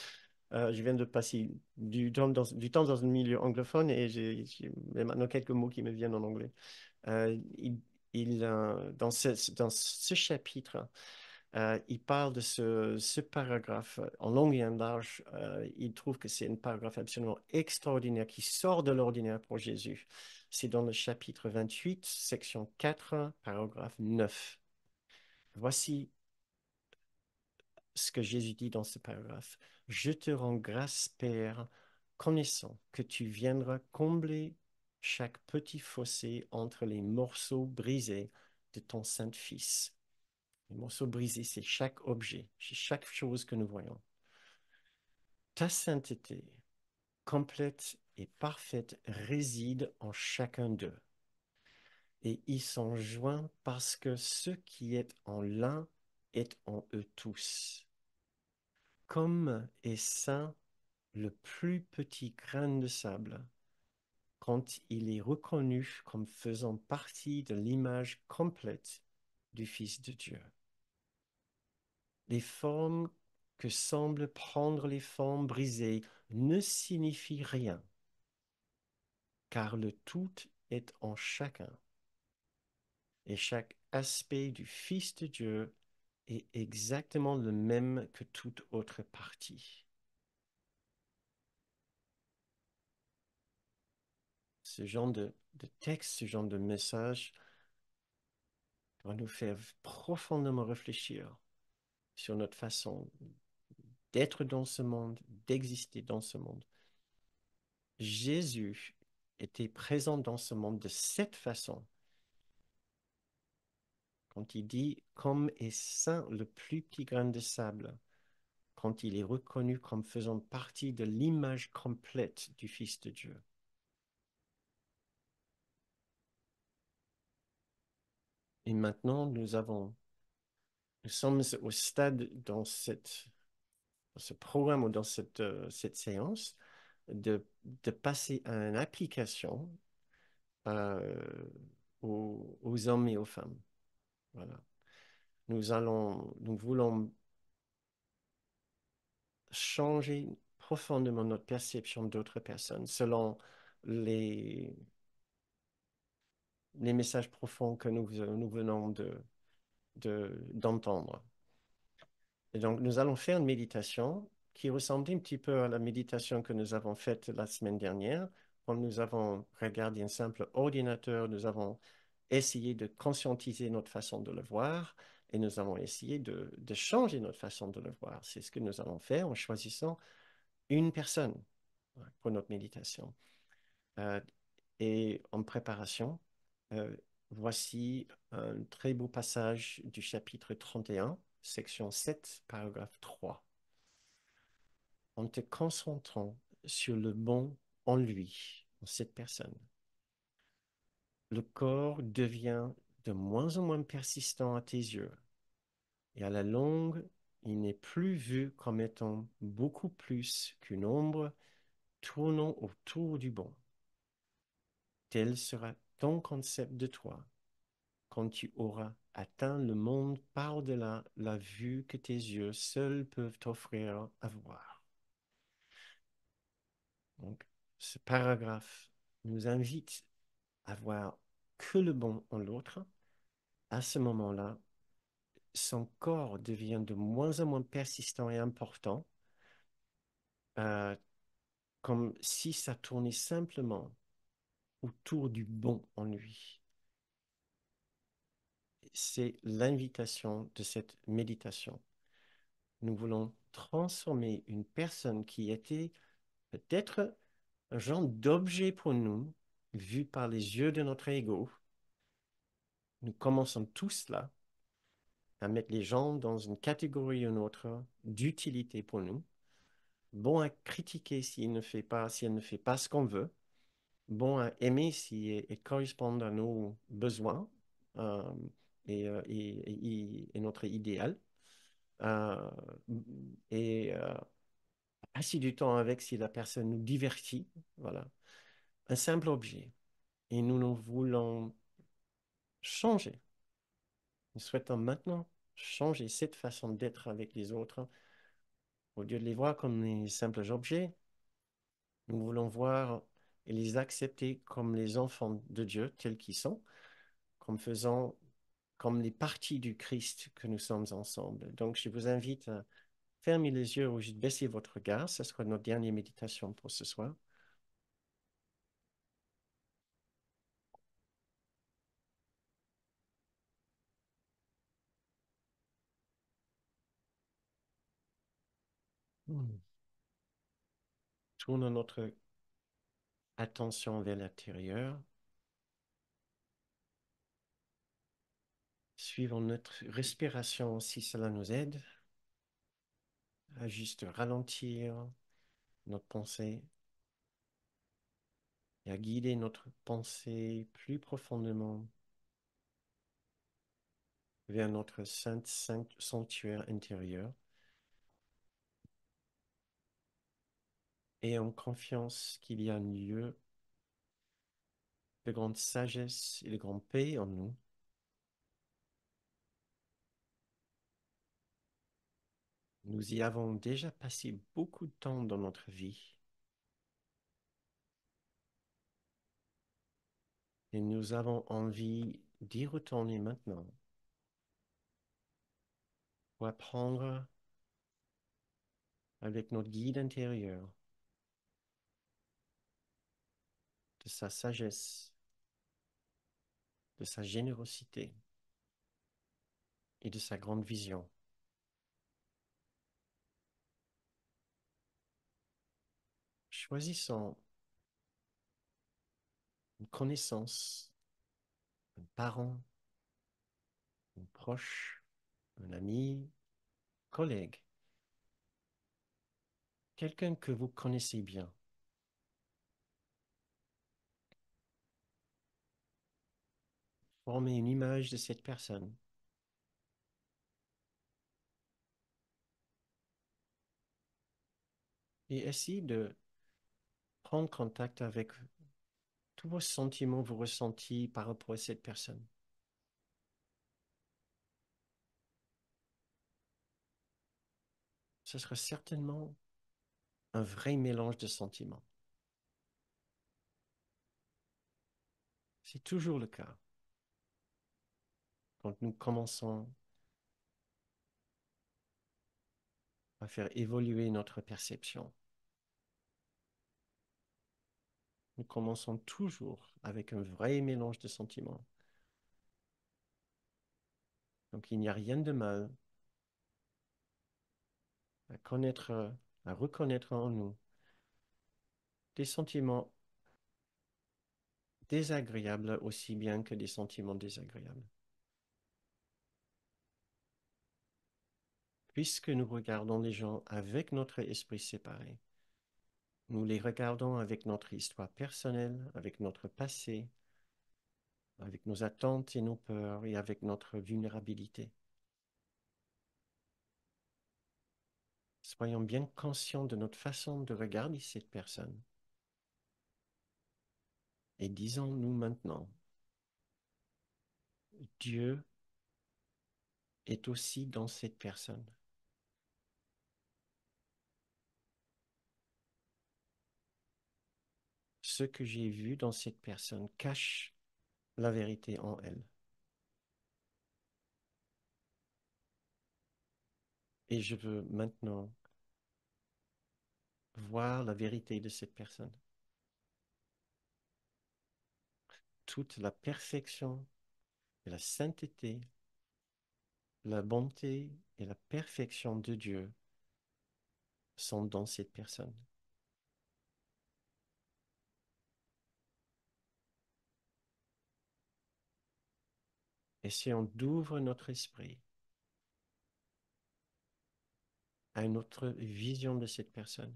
Je viens de passer du temps dans un milieu anglophone et j'ai maintenant quelques mots qui me viennent en anglais. Euh, il, dans ce chapitre, il parle de ce paragraphe en long et en large. Il trouve que c'est un paragraphe absolument extraordinaire qui sort de l'ordinaire pour Jésus. C'est dans le chapitre 28, section 4, paragraphe 9. Voici ce que Jésus dit dans ce paragraphe. Je te rends grâce, Père, connaissant que tu viendras combler chaque petit fossé entre les morceaux brisés de ton Saint-Fils. Les morceaux brisés, c'est chaque objet, c'est chaque chose que nous voyons. Ta sainteté, complète et parfaite, réside en chacun d'eux. Et ils sont joints parce que ce qui est en l'un est en eux tous. Comme est saint le plus petit grain de sable, quand il est reconnu comme faisant partie de l'image complète du Fils de Dieu. Les formes que semblent prendre les formes brisées ne signifient rien, car le tout est en chacun, et chaque aspect du Fils de Dieu est exactement le même que toute autre partie. Ce genre de texte, ce genre de message doit nous faire profondément réfléchir sur notre façon d'être dans ce monde, d'exister dans ce monde. Jésus était présent dans ce monde de cette façon. Quand il dit comme est saint le plus petit grain de sable, quand il est reconnu comme faisant partie de l'image complète du Fils de Dieu. Et maintenant, nous sommes au stade dans ce programme ou dans cette séance de passer à une application euh, aux hommes et aux femmes. Voilà. Nous voulons changer profondément notre perception d'autres personnes selon les, les messages profonds que nous venons d'entendre. Et donc, nous allons faire une méditation qui ressemble un petit peu à la méditation que nous avons faite la semaine dernière, quand nous avons regardé un simple ordinateur, nous avons essayé de conscientiser notre façon de le voir et nous avons essayé de changer notre façon de le voir. C'est ce que nous allons faire en choisissant une personne pour notre méditation. Euh, et en préparation, euh, voici un très beau passage du chapitre 31, section 7, paragraphe 3. En te concentrant sur le bon en lui, en cette personne, le corps devient de moins en moins persistant à tes yeux, Et à la longue, il n'est plus vu comme étant beaucoup plus qu'une ombre tournant autour du bon. Tel sera ton concept de toi quand tu auras atteint le monde par-delà la vue que tes yeux seuls peuvent t'offrir à voir. Donc, ce paragraphe nous invite à voir que le bon en l'autre. À ce moment-là, son corps devient de moins en moins persistant et important, euh, comme si ça tournait simplement autour du bon en lui. C'est l'invitation de cette méditation. Nous voulons transformer une personne qui était peut-être un genre d'objet pour nous, vu par les yeux de notre ego. Nous commençons tous là à mettre les gens dans une catégorie ou une autre d'utilité pour nous. Bon à critiquer s'il ne fait pas, si elle ne fait pas ce qu'on veut. Bon à aimer si elle correspond à nos besoins euh, et notre idéal. Euh, et passer du temps avec si la personne nous divertit. Voilà. Un simple objet. Et nous voulons changer. Nous souhaitons maintenant changer cette façon d'être avec les autres. Au lieu de les voir comme des simples objets, nous voulons voir et les accepter comme les enfants de Dieu tels qu'ils sont, comme faisant comme les parties du Christ que nous sommes ensemble. Donc, je vous invite à fermer les yeux ou juste baisser votre regard. Ce sera notre dernière méditation pour ce soir. Hmm. Tournons notre attention vers l'intérieur. Suivons notre respiration si cela nous aide à juste ralentir notre pensée et à guider notre pensée plus profondément vers notre sanctuaire intérieur et en confiance qu'il y a un lieu de grande sagesse et de grande paix en nous. Nous y avons déjà passé beaucoup de temps dans notre vie et nous avons envie d'y retourner maintenant pour apprendre avec notre guide intérieur de sa sagesse, de sa générosité et de sa grande vision. Choisissons une connaissance, un parent, un proche, un ami, collègue, quelqu'un que vous connaissez bien. Formez une image de cette personne et essayez de prendre contact avec tous vos sentiments, vos ressentis par rapport à cette personne. Ce sera certainement un vrai mélange de sentiments. C'est toujours le cas quand nous commençons à faire évoluer notre perception. Nous commençons toujours avec un vrai mélange de sentiments. Donc il n'y a rien de mal à connaître, à reconnaître en nous des sentiments désagréables aussi bien que des sentiments désagréables. Puisque nous regardons les gens avec notre esprit séparé, nous les regardons avec notre histoire personnelle, avec notre passé, avec nos attentes et nos peurs et avec notre vulnérabilité. Soyons bien conscients de notre façon de regarder cette personne et disons-nous maintenant, Dieu est aussi dans cette personne. Ce que j'ai vu dans cette personne cache la vérité en elle. Et je veux maintenant voir la vérité de cette personne. Toute la perfection et la sainteté, la bonté et la perfection de Dieu sont dans cette personne. Et si on ouvre notre esprit à une autre vision de cette personne,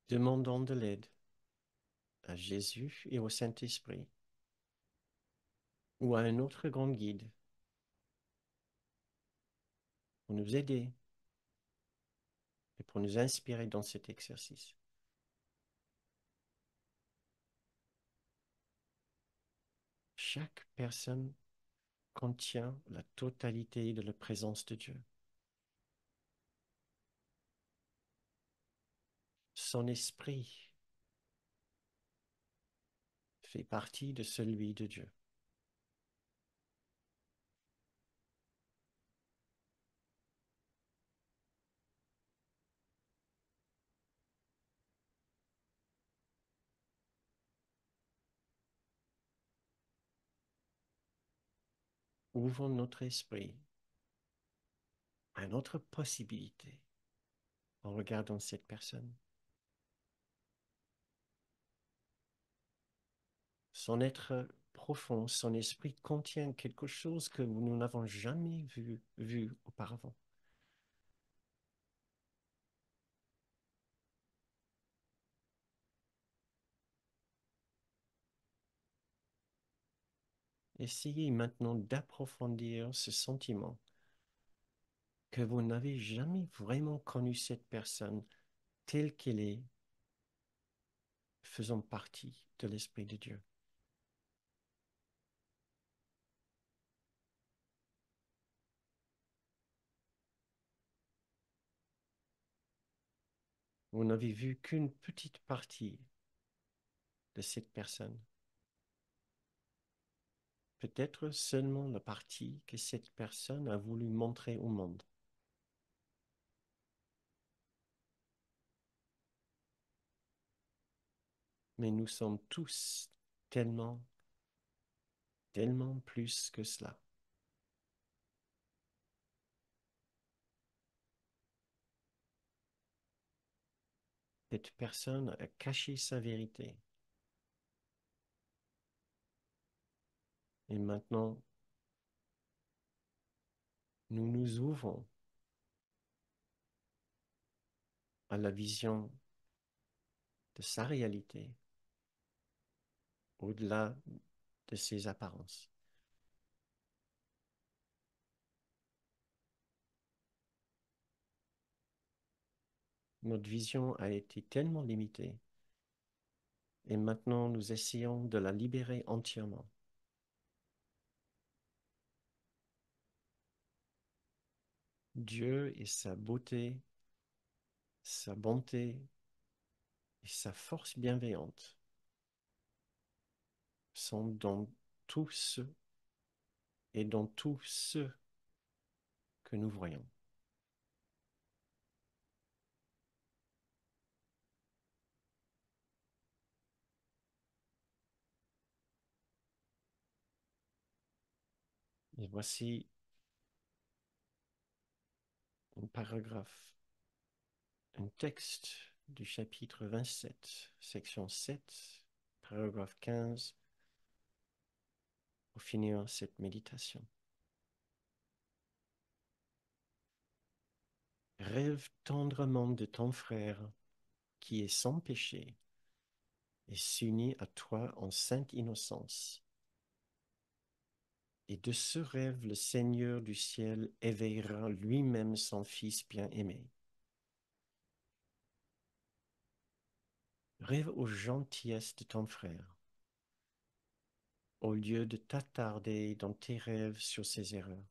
demandons de l'aide à Jésus et au Saint-Esprit ou à un autre grand guide pour nous aider et pour nous inspirer dans cet exercice. Chaque personne contient la totalité de la présence de Dieu. Son esprit fait partie de celui de Dieu. Ouvrons notre esprit à une autre possibilité en regardant cette personne. Son être profond, son esprit contient quelque chose que nous n'avons jamais vu auparavant. Essayez maintenant d'approfondir ce sentiment que vous n'avez jamais vraiment connu cette personne telle qu'elle est, faisant partie de l'Esprit de Dieu. Vous n'avez vu qu'une petite partie de cette personne. Peut-être seulement la partie que cette personne a voulu montrer au monde. Mais nous sommes tous tellement, tellement plus que cela. Cette personne a caché sa vérité. Et maintenant, nous nous ouvrons à la vision de sa réalité au-delà de ses apparences. Notre vision a été tellement limitée et maintenant nous essayons de la libérer entièrement. Dieu et sa beauté, sa bonté et sa force bienveillante sont dans tous ceux et dans tous ceux que nous voyons. Et voici un paragraphe, un texte du chapitre 27, section 7, paragraphe 15, pour finir cette méditation. Rêve tendrement de ton frère qui est sans péché et s'unit à toi en sainte innocence. Et de ce rêve, le Seigneur du ciel éveillera lui-même son Fils bien-aimé. Rêve aux gentillesses de ton frère, au lieu de t'attarder dans tes rêves sur ses erreurs.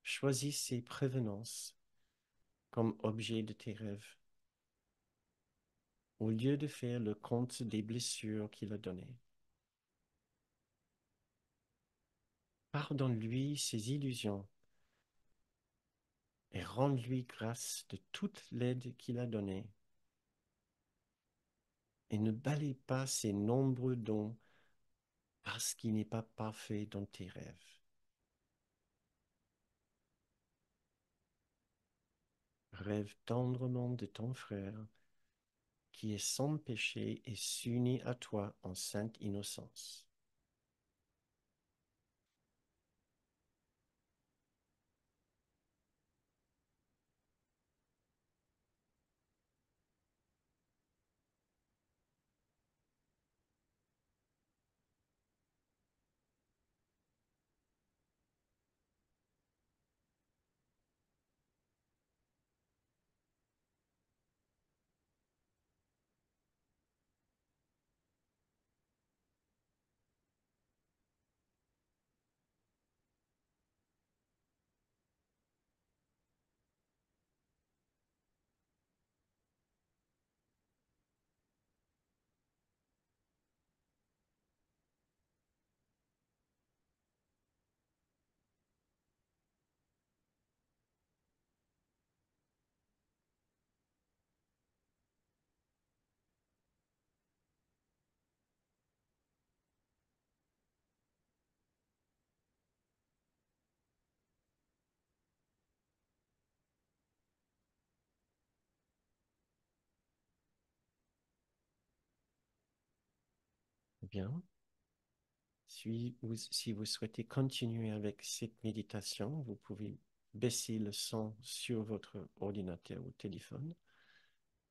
Choisis ses prévenances comme objet de tes rêves, au lieu de faire le compte des blessures qu'il a données. Pardonne-lui ses illusions et rends-lui grâce de toute l'aide qu'il a donnée. Et ne balaye pas ses nombreux dons parce qu'il n'est pas parfait dans tes rêves. Rêve tendrement de ton frère qui est sans péché et s'unit à toi en sainte innocence. Bien. Si vous souhaitez continuer avec cette méditation, vous pouvez baisser le son sur votre ordinateur ou téléphone.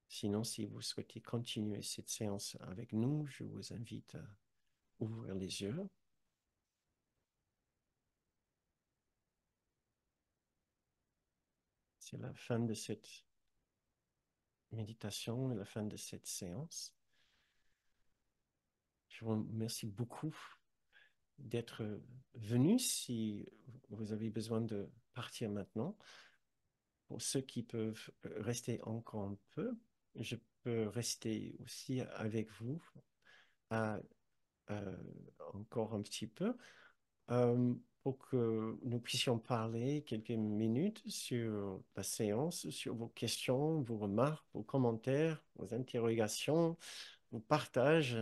Sinon, si vous souhaitez continuer cette séance avec nous, je vous invite à ouvrir les yeux. C'est la fin de cette méditation et la fin de cette séance. Je vous remercie beaucoup d'être venu. Si vous avez besoin de partir maintenant, pour ceux qui peuvent rester encore un peu, je peux rester aussi avec vous à, euh, encore un petit peu pour que nous puissions parler quelques minutes sur la séance, sur vos questions, vos remarques, vos commentaires, vos interrogations, vos partages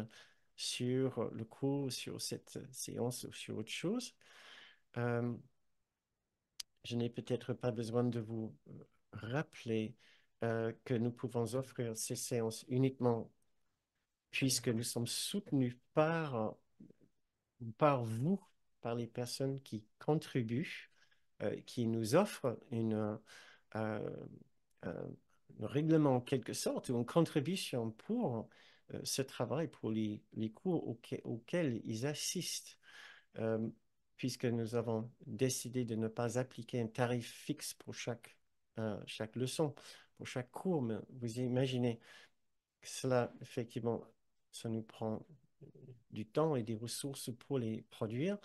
sur le cours, sur cette séance ou sur autre chose. Euh, je n'ai peut-être pas besoin de vous rappeler que nous pouvons offrir ces séances uniquement puisque nous sommes soutenus par vous, par les personnes qui contribuent, qui nous offrent euh, un règlement en quelque sorte, ou une contribution pour ce travail, pour les cours auxquels ils assistent. Euh, Puisque nous avons décidé de ne pas appliquer un tarif fixe pour chaque leçon, pour chaque cours. Mais vous imaginez que cela, effectivement, ça nous prend du temps et des ressources pour les produire.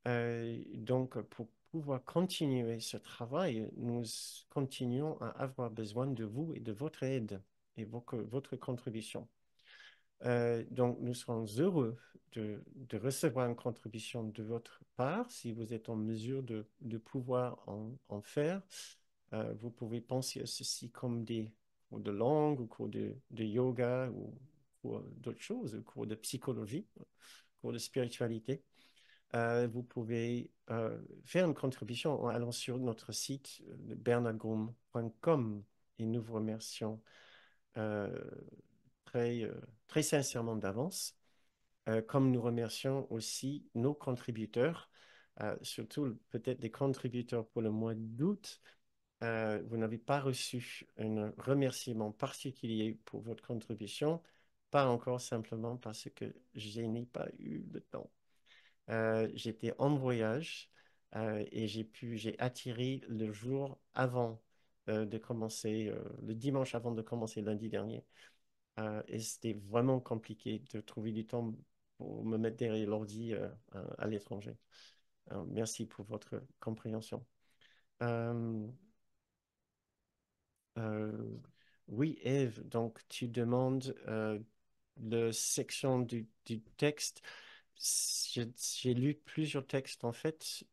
Donc, pour pouvoir continuer ce travail, nous continuons à avoir besoin de vous et de votre aide et votre contribution. Donc, nous serons heureux de recevoir une contribution de votre part si vous êtes en mesure de pouvoir en faire. Vous pouvez penser à ceci comme des cours de langue ou cours de yoga ou cours d'autres choses, cours de psychologie, cours de spiritualité. Vous pouvez faire une contribution en allant sur notre site bernardgroom.com et nous vous remercions euh, très, très sincèrement d'avance, comme nous remercions aussi nos contributeurs, surtout peut-être des contributeurs pour le mois d'août. Vous n'avez pas reçu un remerciement particulier pour votre contribution. pas encore simplement parce que je n'ai pas eu le temps. J'étais en voyage et j'ai atterri le jour avant de commencer, le dimanche avant de commencer lundi dernier. Et c'était vraiment compliqué de trouver du temps pour me mettre derrière l'ordi à l'étranger. Merci pour votre compréhension. Euh, euh, oui, Eve, donc tu demandes la section du texte. J'ai lu plusieurs textes en fait.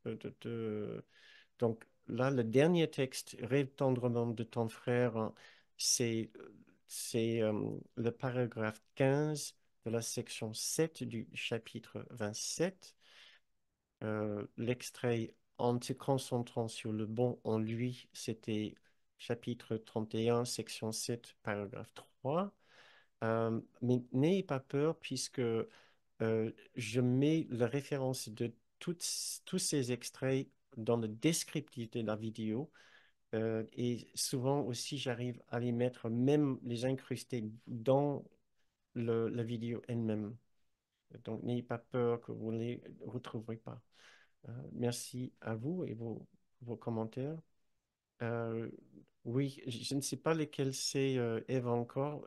Donc là, le dernier texte, Rêve tendrement de ton frère, hein, c'est le paragraphe 15 de la section 7 du chapitre 27. L'extrait en se concentrant sur le bon en lui, c'était chapitre 31 section 7 paragraphe 3. Mais n'ayez pas peur puisque je mets la référence de tous ces extraits dans le descriptif de la vidéo. Et souvent aussi, j'arrive à les mettre, même les incruster dans la vidéo elle-même. Donc, n'ayez pas peur que vous ne les retrouverez pas. Merci à vous et vos commentaires. Euh, oui, je ne sais pas lesquels c'est, Eve, encore.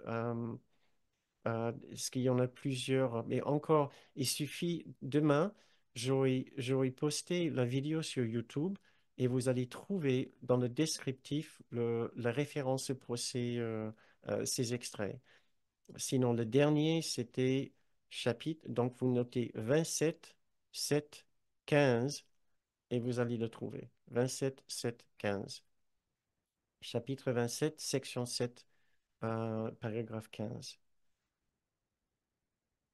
Est-ce qu'il y en a plusieurs? Mais encore, il suffit, demain, j'aurai posté la vidéo sur YouTube et vous allez trouver dans le descriptif la référence pour ces extraits. Sinon, le dernier, c'était chapitre, donc vous notez 27, 7, 15 et vous allez le trouver. 27, 7, 15. Chapitre 27, section 7, paragraphe 15.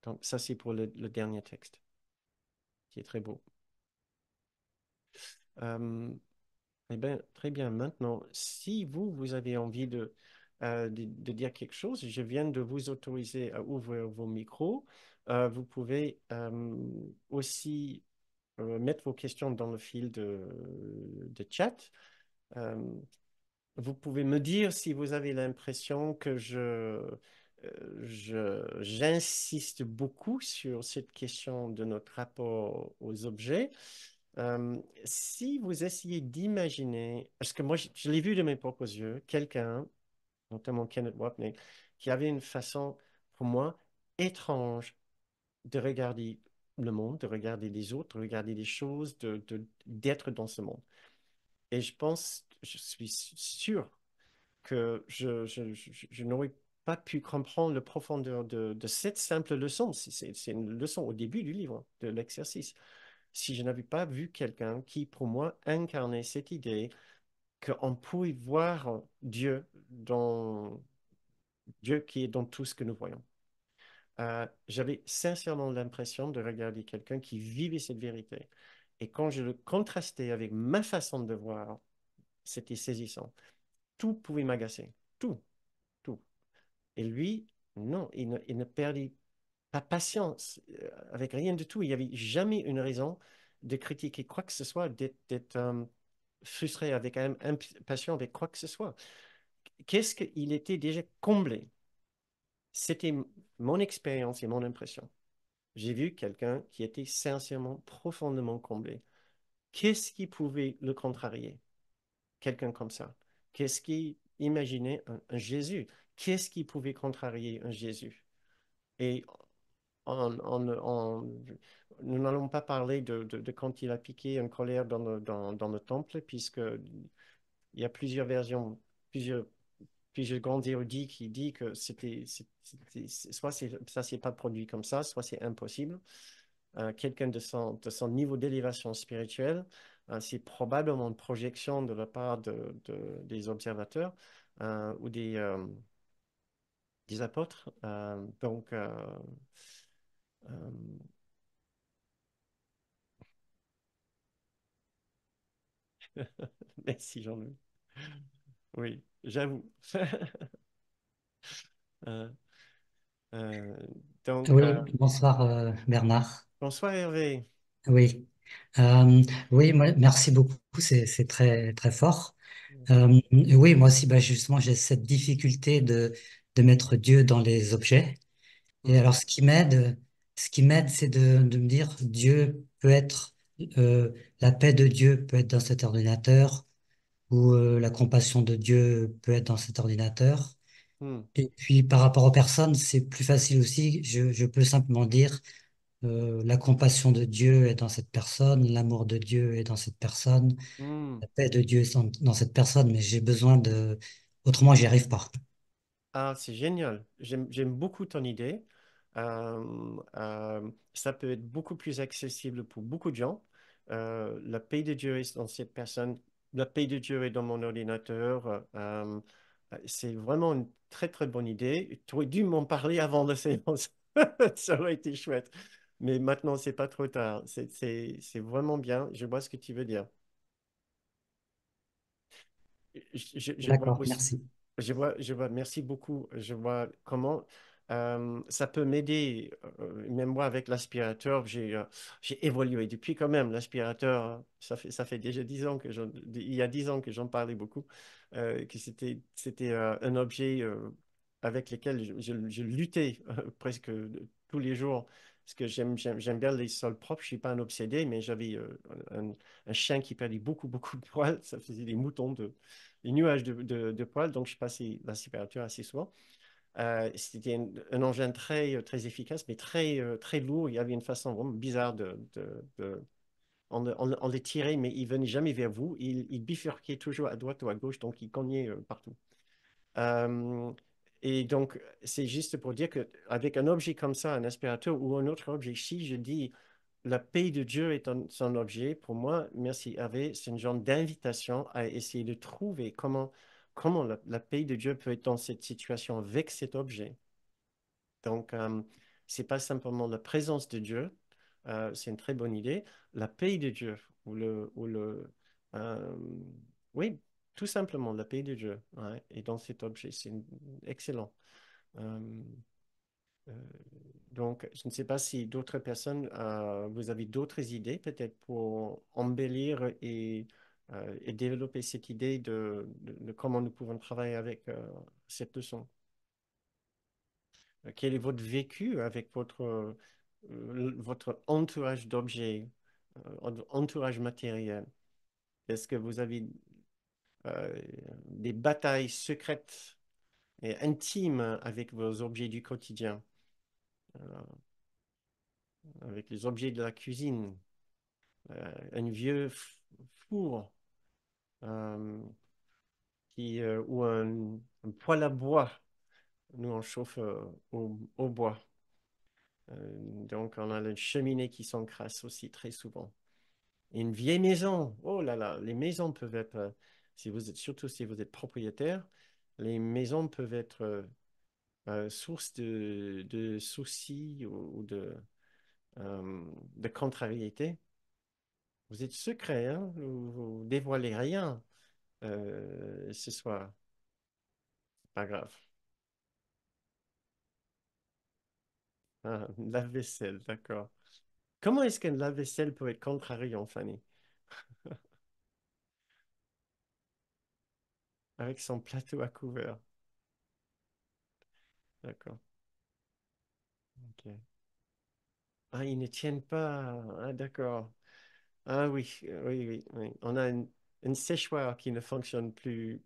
Donc, ça, c'est pour le dernier texte, qui est très beau. Euh, eh bien, très bien. Maintenant, si vous avez envie de dire quelque chose, je viens de vous autoriser à ouvrir vos micros. Vous pouvez aussi mettre vos questions dans le fil de chat. Euh, Vous pouvez me dire si vous avez l'impression que j'insiste beaucoup sur cette question de notre rapport aux objets. Si vous essayez d'imaginer, parce que moi, je l'ai vu de mes propres yeux, quelqu'un, notamment Kenneth Wapnick, qui avait une façon, pour moi, étrange de regarder le monde, de regarder les autres, de regarder les choses, d'être dans ce monde. Et je pense, je suis sûr que je n'aurais pas pu comprendre la profondeur de cette simple leçon. C'est une leçon au début du livre, de l'exercice. Si je n'avais pas vu quelqu'un qui, pour moi, incarnait cette idée qu'on pouvait voir Dieu qui est dans tout ce que nous voyons. J'avais sincèrement l'impression de regarder quelqu'un qui vivait cette vérité. Et quand je le contrastais avec ma façon de voir, c'était saisissant. Tout pouvait m'agacer. Tout, tout. Et lui, non, il ne perdait pas patience avec rien du tout. Il n'y avait jamais une raison de critiquer quoi que ce soit, d'être frustré avec impatient avec quoi que ce soit. Qu'est-ce qu'il était déjà comblé? C'était mon expérience et mon impression. J'ai vu quelqu'un qui était sincèrement, profondément comblé. Qu'est-ce qui pouvait le contrarier? Quelqu'un comme ça. Qu'est-ce qui imaginait un Jésus? Qu'est-ce qui pouvait contrarier un Jésus? Et nous n'allons pas parler de quand il a piqué une colère dans le temple, puisqu'il y a plusieurs versions, plusieurs grands érudits qui disent que soit ça s'est pas produit comme ça, soit c'est impossible. Quelqu'un de son niveau d'élévation spirituelle, c'est probablement une projection de la part des observateurs ou des apôtres. Donc, euh, merci Jean-Louis. Oui, j'avoue. Euh, euh, donc, Oui, bonsoir Bernard. bonsoir Hervé. Oui, oui, merci beaucoup, c'est très très fort. Oui, moi aussi, bah, justement, j'ai cette difficulté de mettre Dieu dans les objets. Et Hmm, alors, ce qui m'aide, c'est de me dire, Dieu peut être, la paix de Dieu peut être dans cet ordinateur, ou la compassion de Dieu peut être dans cet ordinateur. hmm, Et puis, par rapport aux personnes, c'est plus facile aussi. Je peux simplement dire, la compassion de Dieu est dans cette personne, l'amour de Dieu est dans cette personne, hmm. la paix de Dieu est dans cette personne, mais j'ai besoin de... Autrement, j'y arrive pas. Ah, c'est génial. J'aime beaucoup ton idée. Ça peut être beaucoup plus accessible pour beaucoup de gens. La paix de Dieu est dans cette personne. La paix de Dieu est dans mon ordinateur. C'est vraiment une très, très bonne idée. Tu aurais dû m'en parler avant la séance. Ça aurait été chouette. Mais maintenant, c'est pas trop tard. C'est vraiment bien. Je vois ce que tu veux dire. Je vois D'accord, aussi, merci. je vois, merci beaucoup. Je vois comment ça peut m'aider, même moi avec l'aspirateur, j'ai évolué depuis quand même. L'aspirateur, hein, ça fait déjà 10 ans il y a 10 ans que j'en parlais beaucoup, que c'était un objet avec lequel je luttais presque tous les jours. Parce que j'aime bien les sols propres, je suis pas un obsédé, mais j'avais un, un chien qui perdait beaucoup, beaucoup de poils, ça faisait des moutons des nuages de poils, donc je passais l'aspirateur assez souvent. C'était un engin très, très efficace, mais très, très lourd. Il y avait une façon vraiment bizarre on les tirait, mais il venait jamais vers vous. Il bifurquait toujours à droite ou à gauche, donc il cognait partout. Euh, et donc, c'est juste pour dire qu'avec un objet comme ça, un aspirateur ou un autre objet, si je dis la paix de Dieu est son objet, pour moi, merci Hervé, c'est une genre d'invitation à essayer de trouver comment la paix de Dieu peut être dans cette situation avec cet objet. Donc, c'est pas simplement la présence de Dieu, c'est une très bonne idée. La paix de Dieu, euh, oui, tout simplement la paix de Dieu, ouais, est dans cet objet. Excellent. Euh, euh, donc, je ne sais pas si d'autres personnes, vous avez d'autres idées peut-être pour embellir et développer cette idée de comment nous pouvons travailler avec cette leçon. Quel est votre vécu avec votre entourage d'objets, entourage matériel? Est-ce que vous avez euh, des batailles secrètes et intimes avec vos objets du quotidien, euh, avec les objets de la cuisine, un vieux four ou un poêle à bois? Nous, on chauffe au bois. Donc, on a la cheminée qui s'encrasse aussi très souvent. Et une vieille maison, oh là là, les maisons peuvent être, surtout si vous êtes propriétaire, les maisons peuvent être source de soucis ou de contrariétés. Vous êtes secret, hein? Vous dévoilez rien ce soir. Pas grave. Ah, lave-vaisselle, d'accord. Comment est-ce qu'un lave-vaisselle peut être contrariant, Fanny? Avec son plateau à couvert. D'accord. Ok. Ah, ils ne tiennent pas. Ah, d'accord. Ah oui, oui, oui, oui. On a une séchoir qui ne fonctionne plus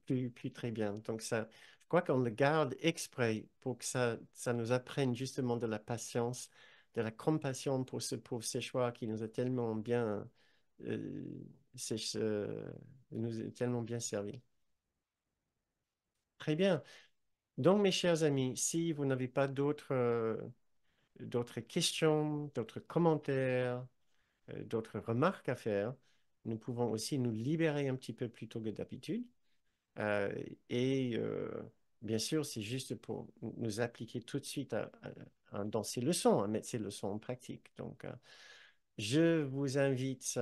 très bien. Donc ça, je crois qu'on le garde exprès pour que ça nous apprenne justement de la patience, de la compassion pour ce pauvre séchoir qui nous a tellement bien, euh, nous a tellement bien servi. Très bien. Donc, mes chers amis, si vous n'avez pas d'autres questions, d'autres commentaires, d'autres remarques à faire, nous pouvons aussi nous libérer un petit peu plus tôt que d'habitude. Euh, et bien sûr, c'est juste pour nous appliquer tout de suite dans ces leçons, à mettre ces leçons en pratique. Donc, je vous invite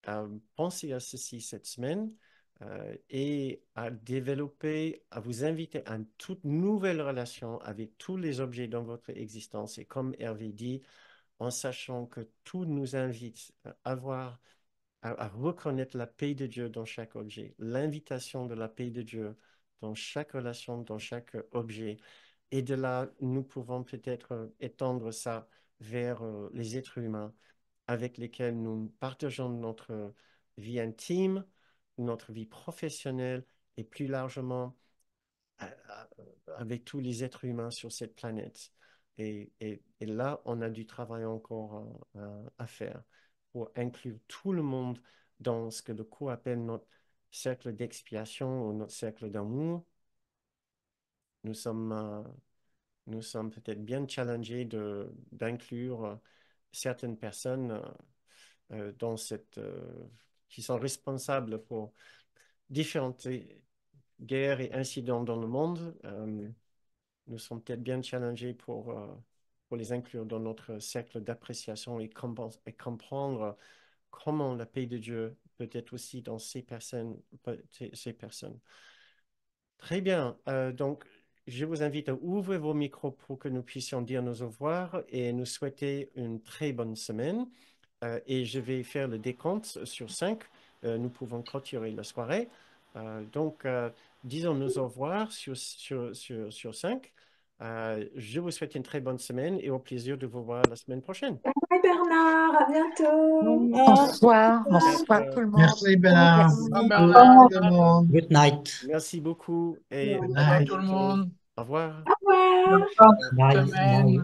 à penser à ceci cette semaine et à développer, à vous inviter à une toute nouvelle relation avec tous les objets dans votre existence. Et comme Hervé dit, en sachant que tout nous invite à reconnaître la paix de Dieu dans chaque objet, l'invitation de la paix de Dieu dans chaque relation, dans chaque objet, Et de là, nous pouvons peut-être étendre ça vers les êtres humains avec lesquels nous partageons notre vie intime, notre vie professionnelle et plus largement avec tous les êtres humains sur cette planète. Et là, on a du travail encore à faire pour inclure tout le monde dans ce que le cours appelle notre cercle d'expiation ou notre cercle d'amour. Nous sommes, nous sommes peut-être bien challengés d'inclure certaines personnes dans qui sont responsables pour différentes guerres et incidents dans le monde. Nous sommes peut-être bien challengés pour les inclure dans notre cercle d'appréciation et comprendre comment la paix de Dieu peut être aussi dans ces personnes. Très bien. Donc, je vous invite à ouvrir vos micros pour que nous puissions dire nos au revoir et nous souhaiter une très bonne semaine. Et je vais faire le décompte sur 5. Nous pouvons clôturer la soirée. Donc, disons nos au revoir sur 5. Je vous souhaite une très bonne semaine et au plaisir de vous voir la semaine prochaine. Bye Bernard, à bientôt. Bonsoir, Peut-être, bonsoir tout le monde. Merci Bernard. Merci. Merci tout le monde. Good night. merci beaucoup et Good à très night. Tout le bientôt. monde. Au revoir. Au revoir. Bonne Bye. semaine. Bye.